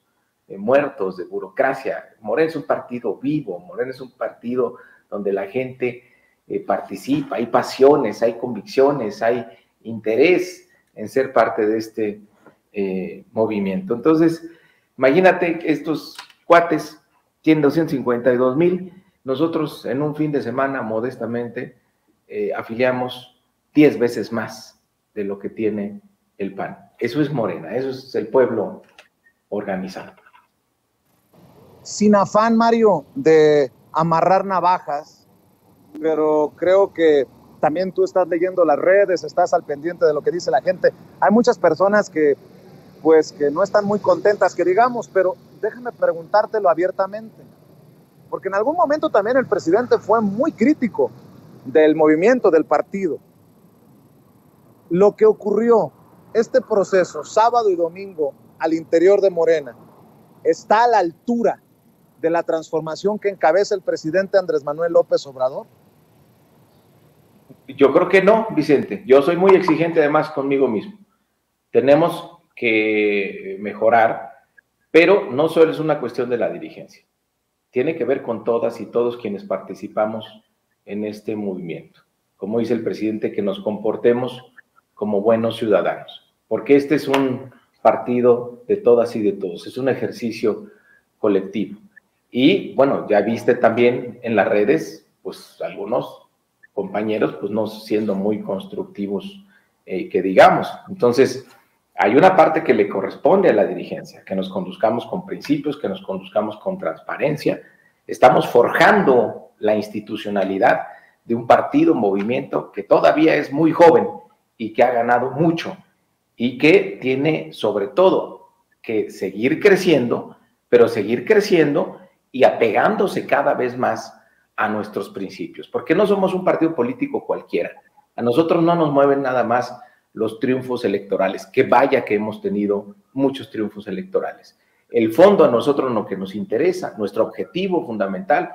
muertos de burocracia. Morena es un partido vivo, Morena es un partido donde la gente participa, hay pasiones, hay convicciones, hay interés en ser parte de este movimiento. Entonces, imagínate que estos cuates tienen 252,000, nosotros en un fin de semana modestamente afiliamos 10 veces más de lo que tiene el PAN. Eso es Morena, eso es el pueblo organizado. Sin afán, Mario, de amarrar navajas, pero creo que también tú estás leyendo las redes, estás al pendiente de lo que dice la gente. Hay muchas personas que no están muy contentas, que digamos, pero déjame preguntártelo abiertamente, porque en algún momento también el presidente fue muy crítico del movimiento, del partido. Lo que ocurrió, este proceso, sábado y domingo, al interior de Morena, ¿está a la altura de la transformación que encabeza el presidente Andrés Manuel López Obrador? Yo creo que no, Vicente. Yo soy muy exigente además conmigo mismo. Tenemos que mejorar, pero no solo es una cuestión de la dirigencia. Tiene que ver con todas y todos quienes participamos en este movimiento. Como dice el presidente, que nos comportemos como buenos ciudadanos, porque este es un partido de todas y de todos, es un ejercicio colectivo. Y bueno, ya viste también en las redes, pues algunos compañeros, pues no siendo muy constructivos, que digamos. Entonces, hay una parte que le corresponde a la dirigencia, que nos conduzcamos con principios, que nos conduzcamos con transparencia. Estamos forjando la institucionalidad de un partido, un movimiento que todavía es muy joven y que ha ganado mucho y que tiene sobre todo que seguir creciendo, pero seguir creciendo y apegándose cada vez más a nuestros principios, porque no somos un partido político cualquiera. A nosotros no nos mueven nada más los triunfos electorales, que vaya que hemos tenido muchos triunfos electorales. El fondo a nosotros lo que nos interesa, nuestro objetivo fundamental,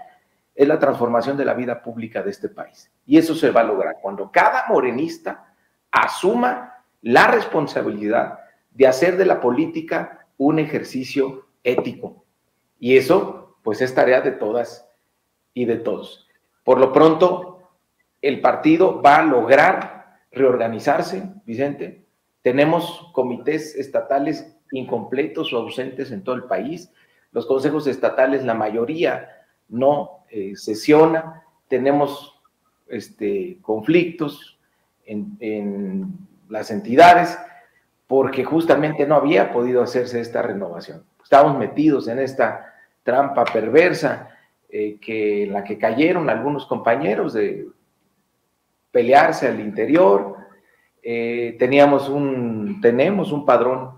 es la transformación de la vida pública de este país. Y eso se va a lograr cuando cada morenista asuma la responsabilidad de hacer de la política un ejercicio ético. Y eso pues es tarea de todas y de todos. Por lo pronto, el partido va a lograr reorganizarse, Vicente. Tenemos comités estatales incompletos o ausentes en todo el país. Los consejos estatales, la mayoría no sesiona. Tenemos conflictos en las entidades porque justamente no había podido hacerse esta renovación. Estábamos metidos en esta trampa perversa en la que cayeron algunos compañeros de pelearse al interior. Tenemos un padrón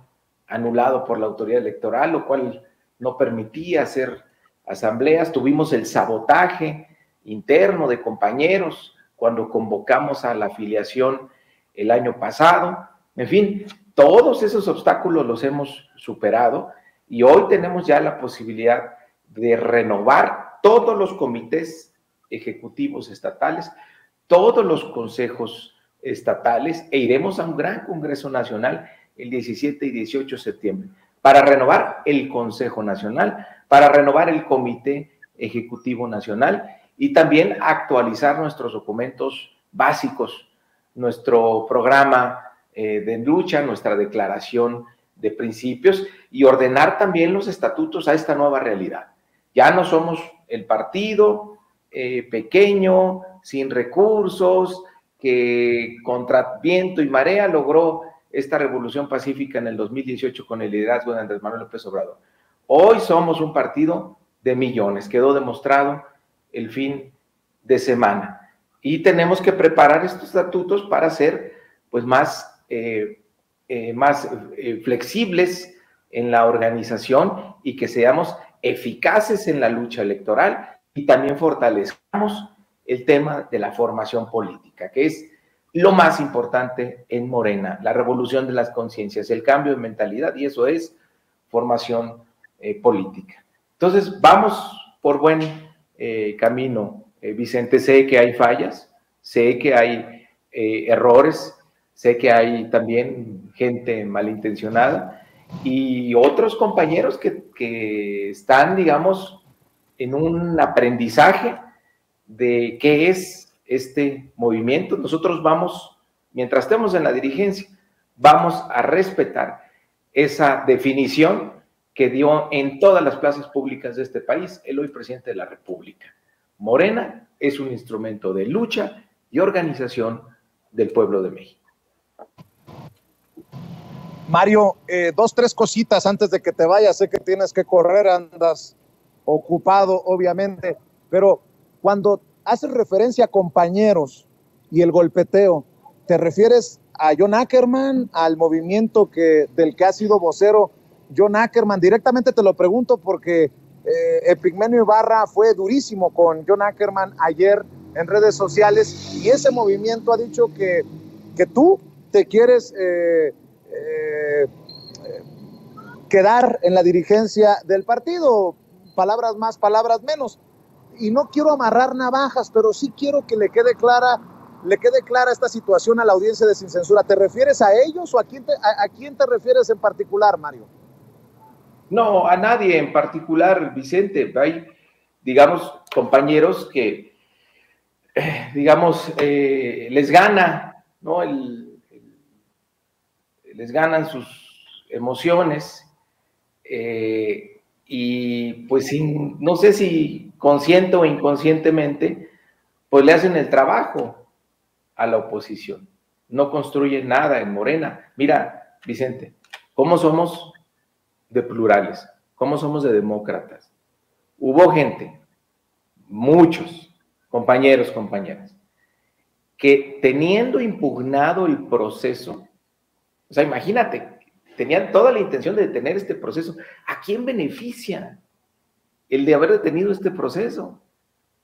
anulado por la autoridad electoral, lo cual no permitía hacer asambleas. Tuvimos el sabotaje interno de compañeros cuando convocamos a la afiliación el año pasado. En fin, todos esos obstáculos los hemos superado y hoy tenemos ya la posibilidad de renovar todos los comités ejecutivos estatales, todos los consejos estatales, e iremos a un gran Congreso Nacional el 17 y 18 de septiembre para renovar el Consejo Nacional, para renovar el Comité Ejecutivo Nacional y también actualizar nuestros documentos básicos, nuestro programa de lucha, nuestra declaración de principios y ordenar también los estatutos a esta nueva realidad. Ya no somos el partido pequeño, sin recursos, que contra viento y marea logró esta revolución pacífica en el 2018 con el liderazgo de Andrés Manuel López Obrador. Hoy somos un partido de millones, quedó demostrado el fin de semana. Y tenemos que preparar estos estatutos para ser pues, más flexibles en la organización y que seamos eficaces en la lucha electoral y también fortalezcamos el tema de la formación política, que es lo más importante en Morena, la revolución de las conciencias, el cambio de mentalidad, y eso es formación política. Entonces, vamos por buen camino, Vicente. Sé que hay fallas, sé que hay errores, sé que hay también gente malintencionada y otros compañeros que están, digamos, en un aprendizaje de qué es este movimiento. Nosotros vamos, mientras estemos en la dirigencia, vamos a respetar esa definición que dio en todas las plazas públicas de este país el hoy presidente de la República. Morena es un instrumento de lucha y organización del pueblo de México. Mario, 2, 3 cositas antes de que te vayas. Sé que tienes que correr, andas ocupado, obviamente, pero cuando haces referencia a compañeros y el golpeteo, ¿te refieres a John Ackerman, al movimiento del que ha sido vocero John Ackerman? Directamente te lo pregunto porque Epigmenio Ibarra fue durísimo con John Ackerman ayer en redes sociales y ese movimiento ha dicho que tú te quieres quedar en la dirigencia del partido. Palabras más, palabras menos. Y no quiero amarrar navajas, pero sí quiero que le quede clara esta situación a la audiencia de Sin Censura. ¿Te refieres a ellos o a quién te refieres en particular, Mario? No, a nadie en particular, Vicente. Hay, digamos, compañeros que, digamos, les gana, ¿no? Les ganan sus emociones y pues no sé si consciente o inconscientemente, pues le hacen el trabajo a la oposición. No construyen nada en Morena. Mira, Vicente, ¿cómo somos de plurales? ¿Cómo somos de demócratas? Hubo gente, muchos compañeros, compañeras, que teniendo impugnado el proceso, o sea, imagínate, tenían toda la intención de detener este proceso. ¿A quién beneficia el de haber detenido este proceso?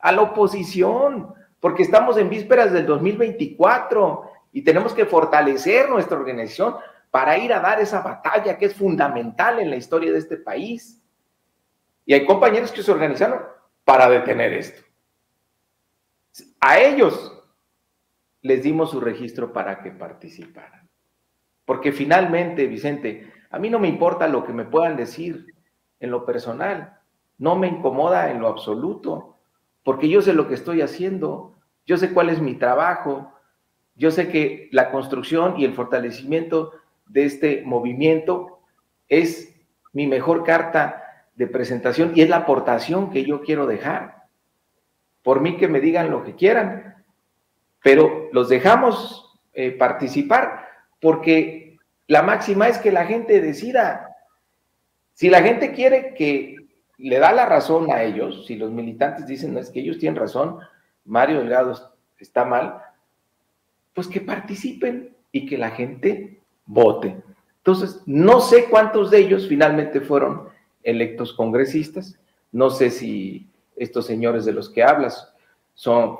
A la oposición, porque estamos en vísperas del 2024 y tenemos que fortalecer nuestra organización para ir a dar esa batalla que es fundamental en la historia de este país. Y hay compañeros que se organizaron para detener esto. A ellos les dimos su registro para que participaran. Porque finalmente, Vicente, a mí no me importa lo que me puedan decir en lo personal. no me incomoda en lo absoluto, porque yo sé lo que estoy haciendo, yo sé cuál es mi trabajo, yo sé que la construcción y el fortalecimiento de este movimiento es mi mejor carta de presentación y es la aportación que yo quiero dejar. Por mí que me digan lo que quieran, pero los dejamos participar porque la máxima es que la gente decida. Si la gente quiere que le da la razón a ellos, si los militantes dicen no, es que ellos tienen razón, Mario Delgado está mal, pues que participen y que la gente vote. Entonces, no sé cuántos de ellos finalmente fueron electos congresistas, no sé si estos señores de los que hablas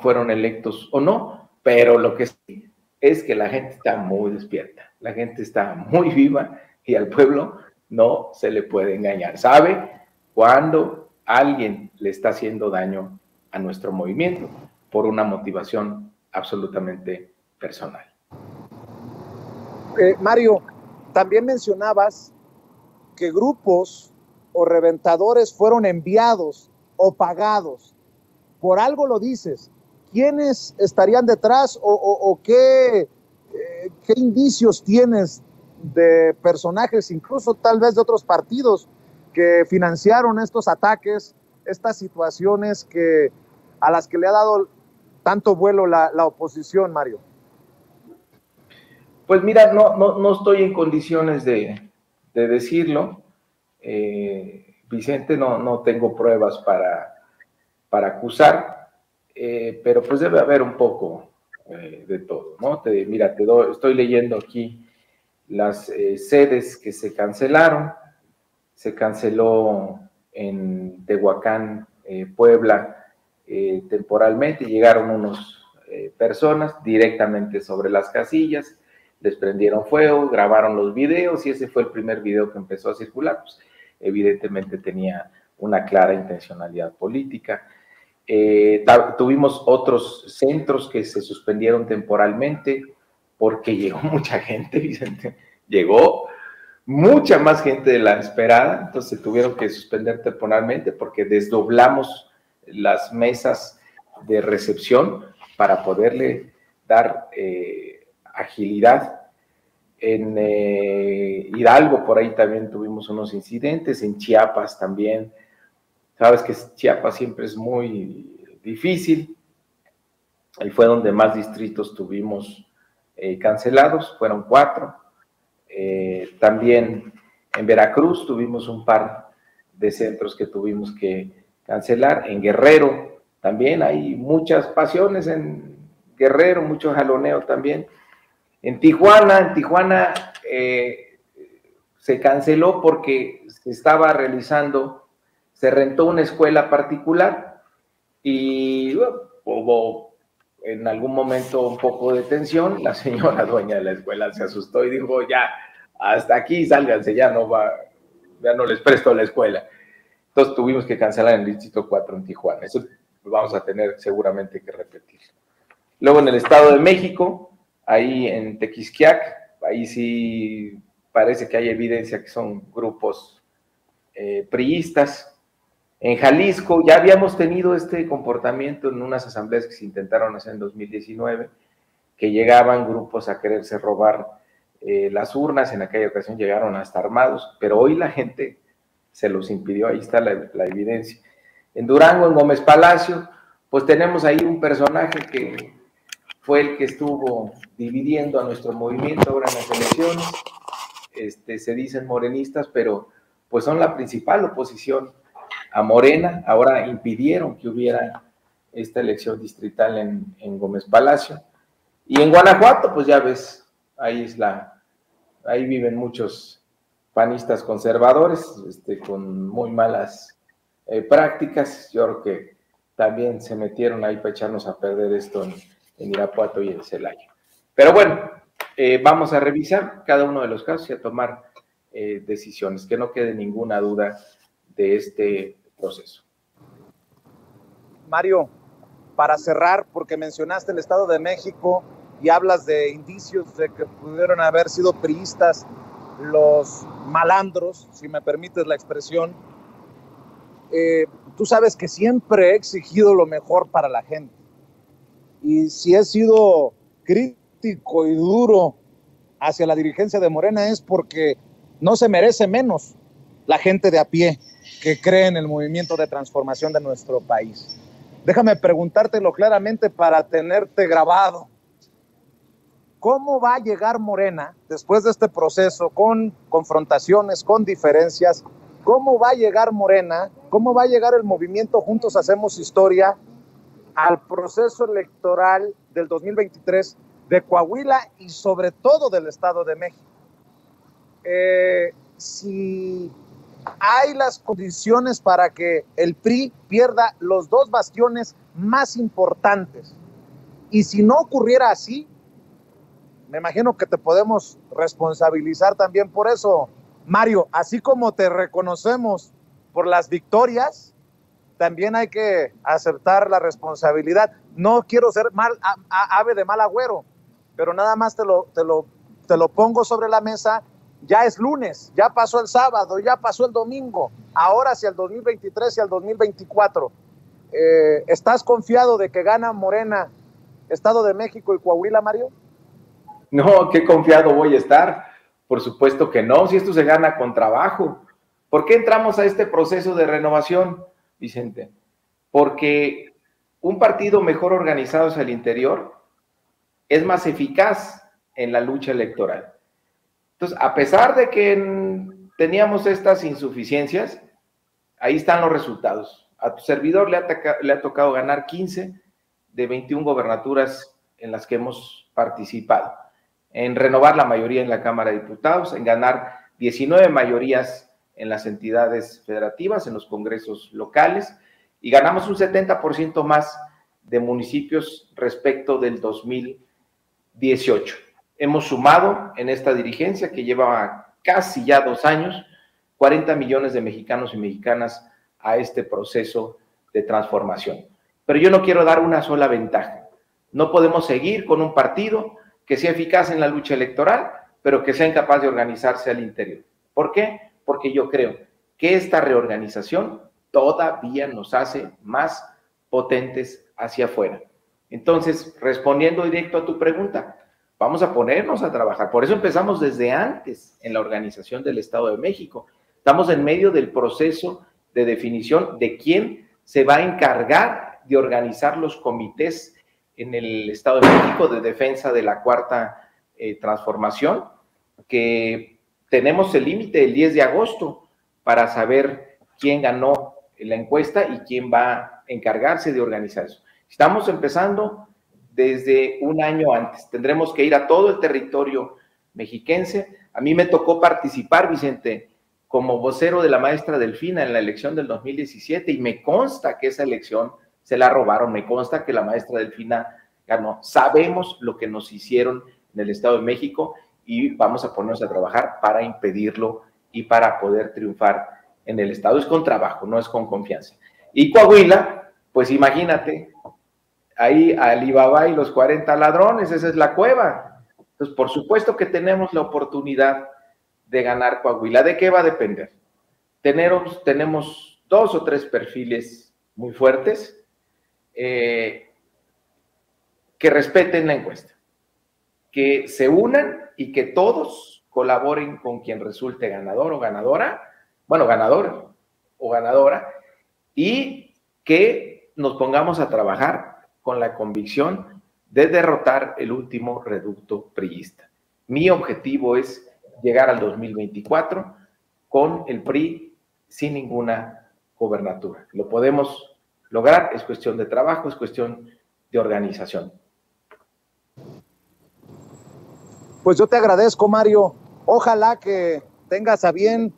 fueron electos o no, pero lo que sí es que la gente está muy despierta, la gente está muy viva y al pueblo no se le puede engañar. Sabe cuando alguien le está haciendo daño a nuestro movimiento por una motivación absolutamente personal. Mario, también mencionabas que grupos o reventadores fueron enviados o pagados. Por algo lo dices. ¿Quiénes estarían detrás o qué indicios tienes de personajes, incluso tal vez de otros partidos, que financiaron estos ataques, estas situaciones a las que le ha dado tanto vuelo la oposición, Mario? Pues mira, no estoy en condiciones de decirlo. Vicente, no tengo pruebas para acusar, pero pues debe haber un poco de todo, ¿no? Estoy leyendo aquí las sedes que se cancelaron. Se canceló en Tehuacán, Puebla, temporalmente. Llegaron unos personas directamente sobre las casillas, les prendieron fuego, grabaron los videos y ese fue el primer video que empezó a circular. Pues evidentemente tenía una clara intencionalidad política. Tuvimos otros centros que se suspendieron temporalmente porque llegó mucha gente, Vicente, llegó mucha más gente de la esperada, entonces tuvieron que suspender temporalmente porque desdoblamos las mesas de recepción para poderle dar agilidad. En Hidalgo por ahí también tuvimos unos incidentes, en Chiapas también. Sabes que Chiapas siempre es muy difícil. Ahí fue donde más distritos tuvimos cancelados, fueron 4. También en Veracruz tuvimos un par de centros que tuvimos que cancelar. En Guerrero también hay muchas pasiones en Guerrero, mucho jaloneo también. En Tijuana se canceló porque se rentó una escuela particular y hubo en algún momento un poco de tensión. La señora dueña de la escuela se asustó y dijo, ya, hasta aquí, sálganse, ya no les presto la escuela. Entonces tuvimos que cancelar en el Distrito 4 en Tijuana. Eso vamos a tener seguramente que repetir. Luego en el Estado de México, ahí en Tequisquiac, ahí sí parece que hay evidencia que son grupos priistas. En Jalisco ya habíamos tenido este comportamiento en unas asambleas que se intentaron hacer en 2019, que llegaban grupos a quererse robar las urnas. En aquella ocasión llegaron hasta armados, pero hoy la gente se los impidió, ahí está la evidencia. En Durango, en Gómez Palacio, pues tenemos ahí un personaje que fue el que estuvo dividiendo a nuestro movimiento ahora en las elecciones. Se dicen morenistas, pero pues son la principal oposición a Morena. Ahora impidieron que hubiera esta elección distrital en Gómez Palacio. Y en Guanajuato, pues ya ves, ahí viven muchos panistas conservadores, con muy malas prácticas. Yo creo que también se metieron ahí para echarnos a perder esto en Irapuato y en Celaya. Pero bueno, vamos a revisar cada uno de los casos y a tomar decisiones, que no quede ninguna duda de este proceso. Mario, para cerrar, porque mencionaste el Estado de México y hablas de indicios de que pudieron haber sido priistas los malandros, si me permites la expresión, tú sabes que siempre he exigido lo mejor para la gente. Y si he sido crítico y duro hacia la dirigencia de Morena es porque no se merece menos la gente de a pie que cree en el movimiento de transformación de nuestro país. Déjame preguntártelo claramente para tenerte grabado. ¿Cómo va a llegar Morena después de este proceso con confrontaciones, con diferencias? ¿Cómo va a llegar Morena? ¿Cómo va a llegar el movimiento Juntos Hacemos Historia al proceso electoral del 2023 de Coahuila y sobre todo del Estado de México? Si hay las condiciones para que el PRI pierda los dos bastiones más importantes, y si no ocurriera así, me imagino que te podemos responsabilizar también por eso, Mario. Así como te reconocemos por las victorias, también hay que aceptar la responsabilidad. No quiero ser ave de mal agüero, pero nada más te lo pongo sobre la mesa. Ya es lunes, ya pasó el sábado, ya pasó el domingo, ahora hacia el 2023 y al 2024. ¿Estás confiado de que gana Morena, Estado de México y Coahuila, Mario? No, qué confiado voy a estar. Por supuesto que no, si esto se gana con trabajo. ¿Por qué entramos a este proceso de renovación, Vicente? Porque un partido mejor organizado hacia el interior es más eficaz en la lucha electoral. Entonces, a pesar de que teníamos estas insuficiencias, ahí están los resultados. A tu servidor le ha tocado ganar 15 de 21 gobernaturas en las que hemos participado, en renovar la mayoría en la Cámara de Diputados, en ganar 19 mayorías en las entidades federativas, en los congresos locales, y ganamos un 70% más de municipios respecto del 2018. Hemos sumado en esta dirigencia, que lleva casi ya 2 años, 40 millones de mexicanos y mexicanas a este proceso de transformación. Pero yo no quiero dar una sola ventaja. No podemos seguir con un partido que sea eficaz en la lucha electoral, pero que sea incapaz de organizarse al interior. ¿Por qué? Porque yo creo que esta reorganización todavía nos hace más potentes hacia afuera. Entonces, respondiendo directo a tu pregunta, vamos a ponernos a trabajar. Por eso empezamos desde antes en la organización del Estado de México. Estamos en medio del proceso de definición de quién se va a encargar de organizar los comités en el Estado de México de defensa de la cuarta transformación, que tenemos el límite del 10 de agosto para saber quién ganó la encuesta y quién va a encargarse de organizar eso. Estamos empezando desde un año antes. Tendremos que ir a todo el territorio mexiquense. A mí me tocó participar, Vicente, como vocero de la maestra Delfina en la elección del 2017, y me consta que esa elección se la robaron, me consta que la maestra Delfina ganó. Sabemos lo que nos hicieron en el Estado de México y vamos a ponernos a trabajar para impedirlo y para poder triunfar en el Estado. Es con trabajo, no es con confianza. Y Coahuila, pues imagínate, ahí Alibaba y los 40 ladrones, esa es la cueva. Entonces, por supuesto que tenemos la oportunidad de ganar Coahuila. ¿De qué va a depender? Tenemos 2 o 3 perfiles muy fuertes que respeten la encuesta, que se unan y que todos colaboren con quien resulte ganador o ganadora, bueno, ganador o ganadora, y que nos pongamos a trabajar con la convicción de derrotar el último reducto priista. Mi objetivo es llegar al 2024 con el PRI sin ninguna gobernatura. Lo podemos lograr, es cuestión de trabajo, es cuestión de organización. Pues yo te agradezco, Mario. Ojalá que tengas a bien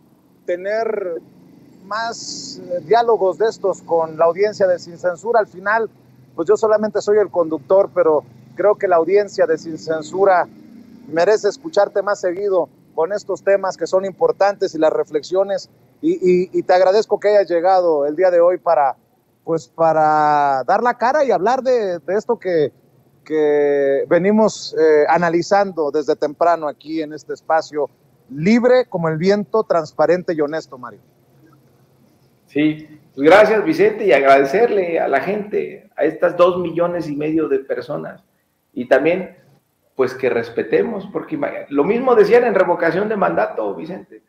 tener más diálogos de estos con la audiencia de Sin Censura. Al final, pues yo solamente soy el conductor, pero creo que la audiencia de Sin Censura merece escucharte más seguido con estos temas que son importantes y las reflexiones. Y te agradezco que hayas llegado el día de hoy para dar la cara y hablar de esto que venimos analizando desde temprano aquí en este espacio libre como el viento, transparente y honesto, Mario. Sí, pues gracias Vicente, y agradecerle a la gente, a estas 2,5 millones de personas, y también pues que respetemos, porque lo mismo decían en revocación de mandato, Vicente,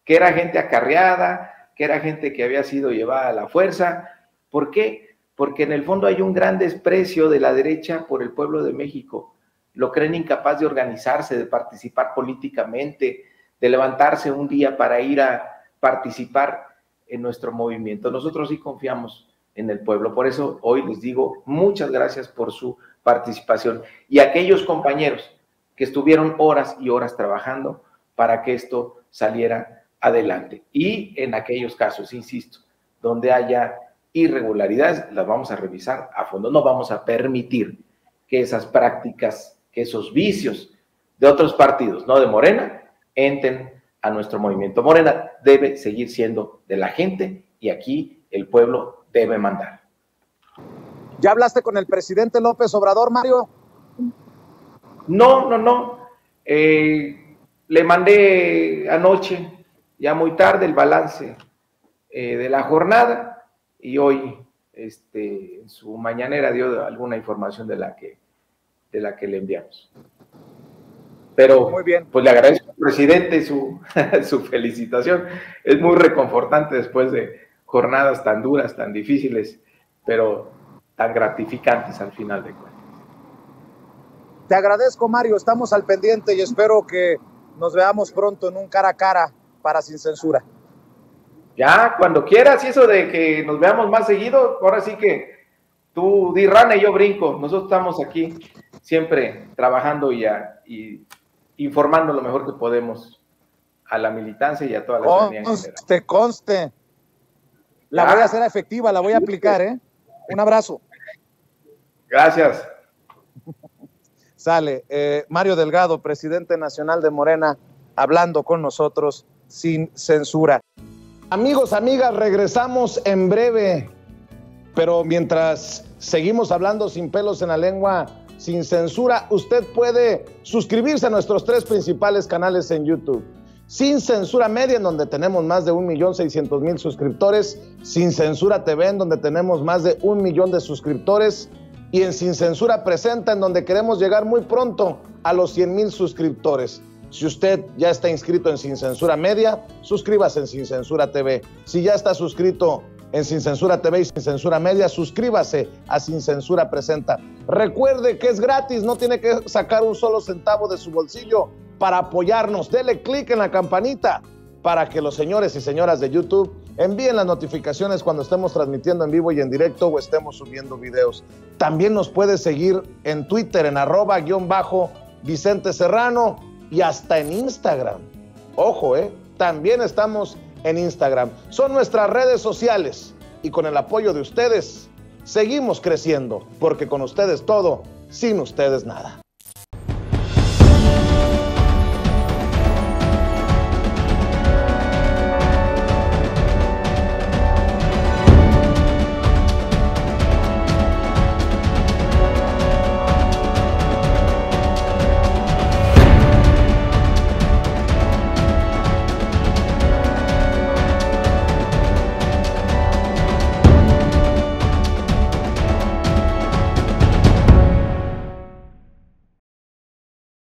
que era gente acarreada, que era gente que había sido llevada a la fuerza. ¿Por qué? Porque en el fondo hay un gran desprecio de la derecha por el pueblo de México. Lo creen incapaz de organizarse, de participar políticamente, de levantarse un día para ir a participar en nuestro movimiento. Nosotros sí confiamos en el pueblo. Por eso hoy les digo muchas gracias por su participación. Y aquellos compañeros que estuvieron horas y horas trabajando para que esto saliera adelante. Y en aquellos casos, insisto, donde haya irregularidades, las vamos a revisar a fondo. No vamos a permitir que esas prácticas, que esos vicios de otros partidos, no de Morena, entren a nuestro movimiento. Morena debe seguir siendo de la gente y aquí el pueblo debe mandar. ¿Ya hablaste con el presidente López Obrador, Mario? No. Le mandé anoche, ya muy tarde, el balance de la jornada, y hoy en su mañanera dio alguna información de la que le enviamos. Pero muy bien, pues le agradezco al presidente su felicitación. Es muy reconfortante después de jornadas tan duras, tan difíciles, pero tan gratificantes al final de cuentas. Te agradezco, Mario, estamos al pendiente y espero que nos veamos pronto en un cara a cara para Sin Censura. Ya, cuando quieras, y eso de que nos veamos más seguido, ahora sí que tú di rana y yo brinco. Nosotros estamos aquí siempre trabajando y informando lo mejor que podemos a la militancia y a toda la ciudadanía en general. Conste. La voy a hacer efectiva, la voy a aplicar, ¿eh? Un abrazo. Gracias. Sale. Mario Delgado, presidente nacional de Morena, hablando con nosotros sin censura. Amigos, amigas, regresamos en breve, pero mientras seguimos hablando sin pelos en la lengua, sin censura, usted puede suscribirse a nuestros 3 principales canales en YouTube. Sin Censura Media, en donde tenemos más de 1,600,000 suscriptores, Sin Censura TV, en donde tenemos más de 1 millón de suscriptores, y en Sin Censura Presenta, en donde queremos llegar muy pronto a los 100,000 suscriptores. Si usted ya está inscrito en Sin Censura Media, suscríbase en Sin Censura TV. Si ya está suscrito en Sin Censura TV y Sin Censura Media, suscríbase a Sin Censura Presenta. Recuerde que es gratis, no tiene que sacar un solo centavo de su bolsillo para apoyarnos. Dele clic en la campanita para que los señores y señoras de YouTube envíen las notificaciones cuando estemos transmitiendo en vivo y en directo o estemos subiendo videos. También nos puede seguir en Twitter en @_Vicente Serrano y hasta en Instagram. Ojo, también estamos en Instagram. Son nuestras redes sociales y con el apoyo de ustedes seguimos creciendo, porque con ustedes todo, sin ustedes nada.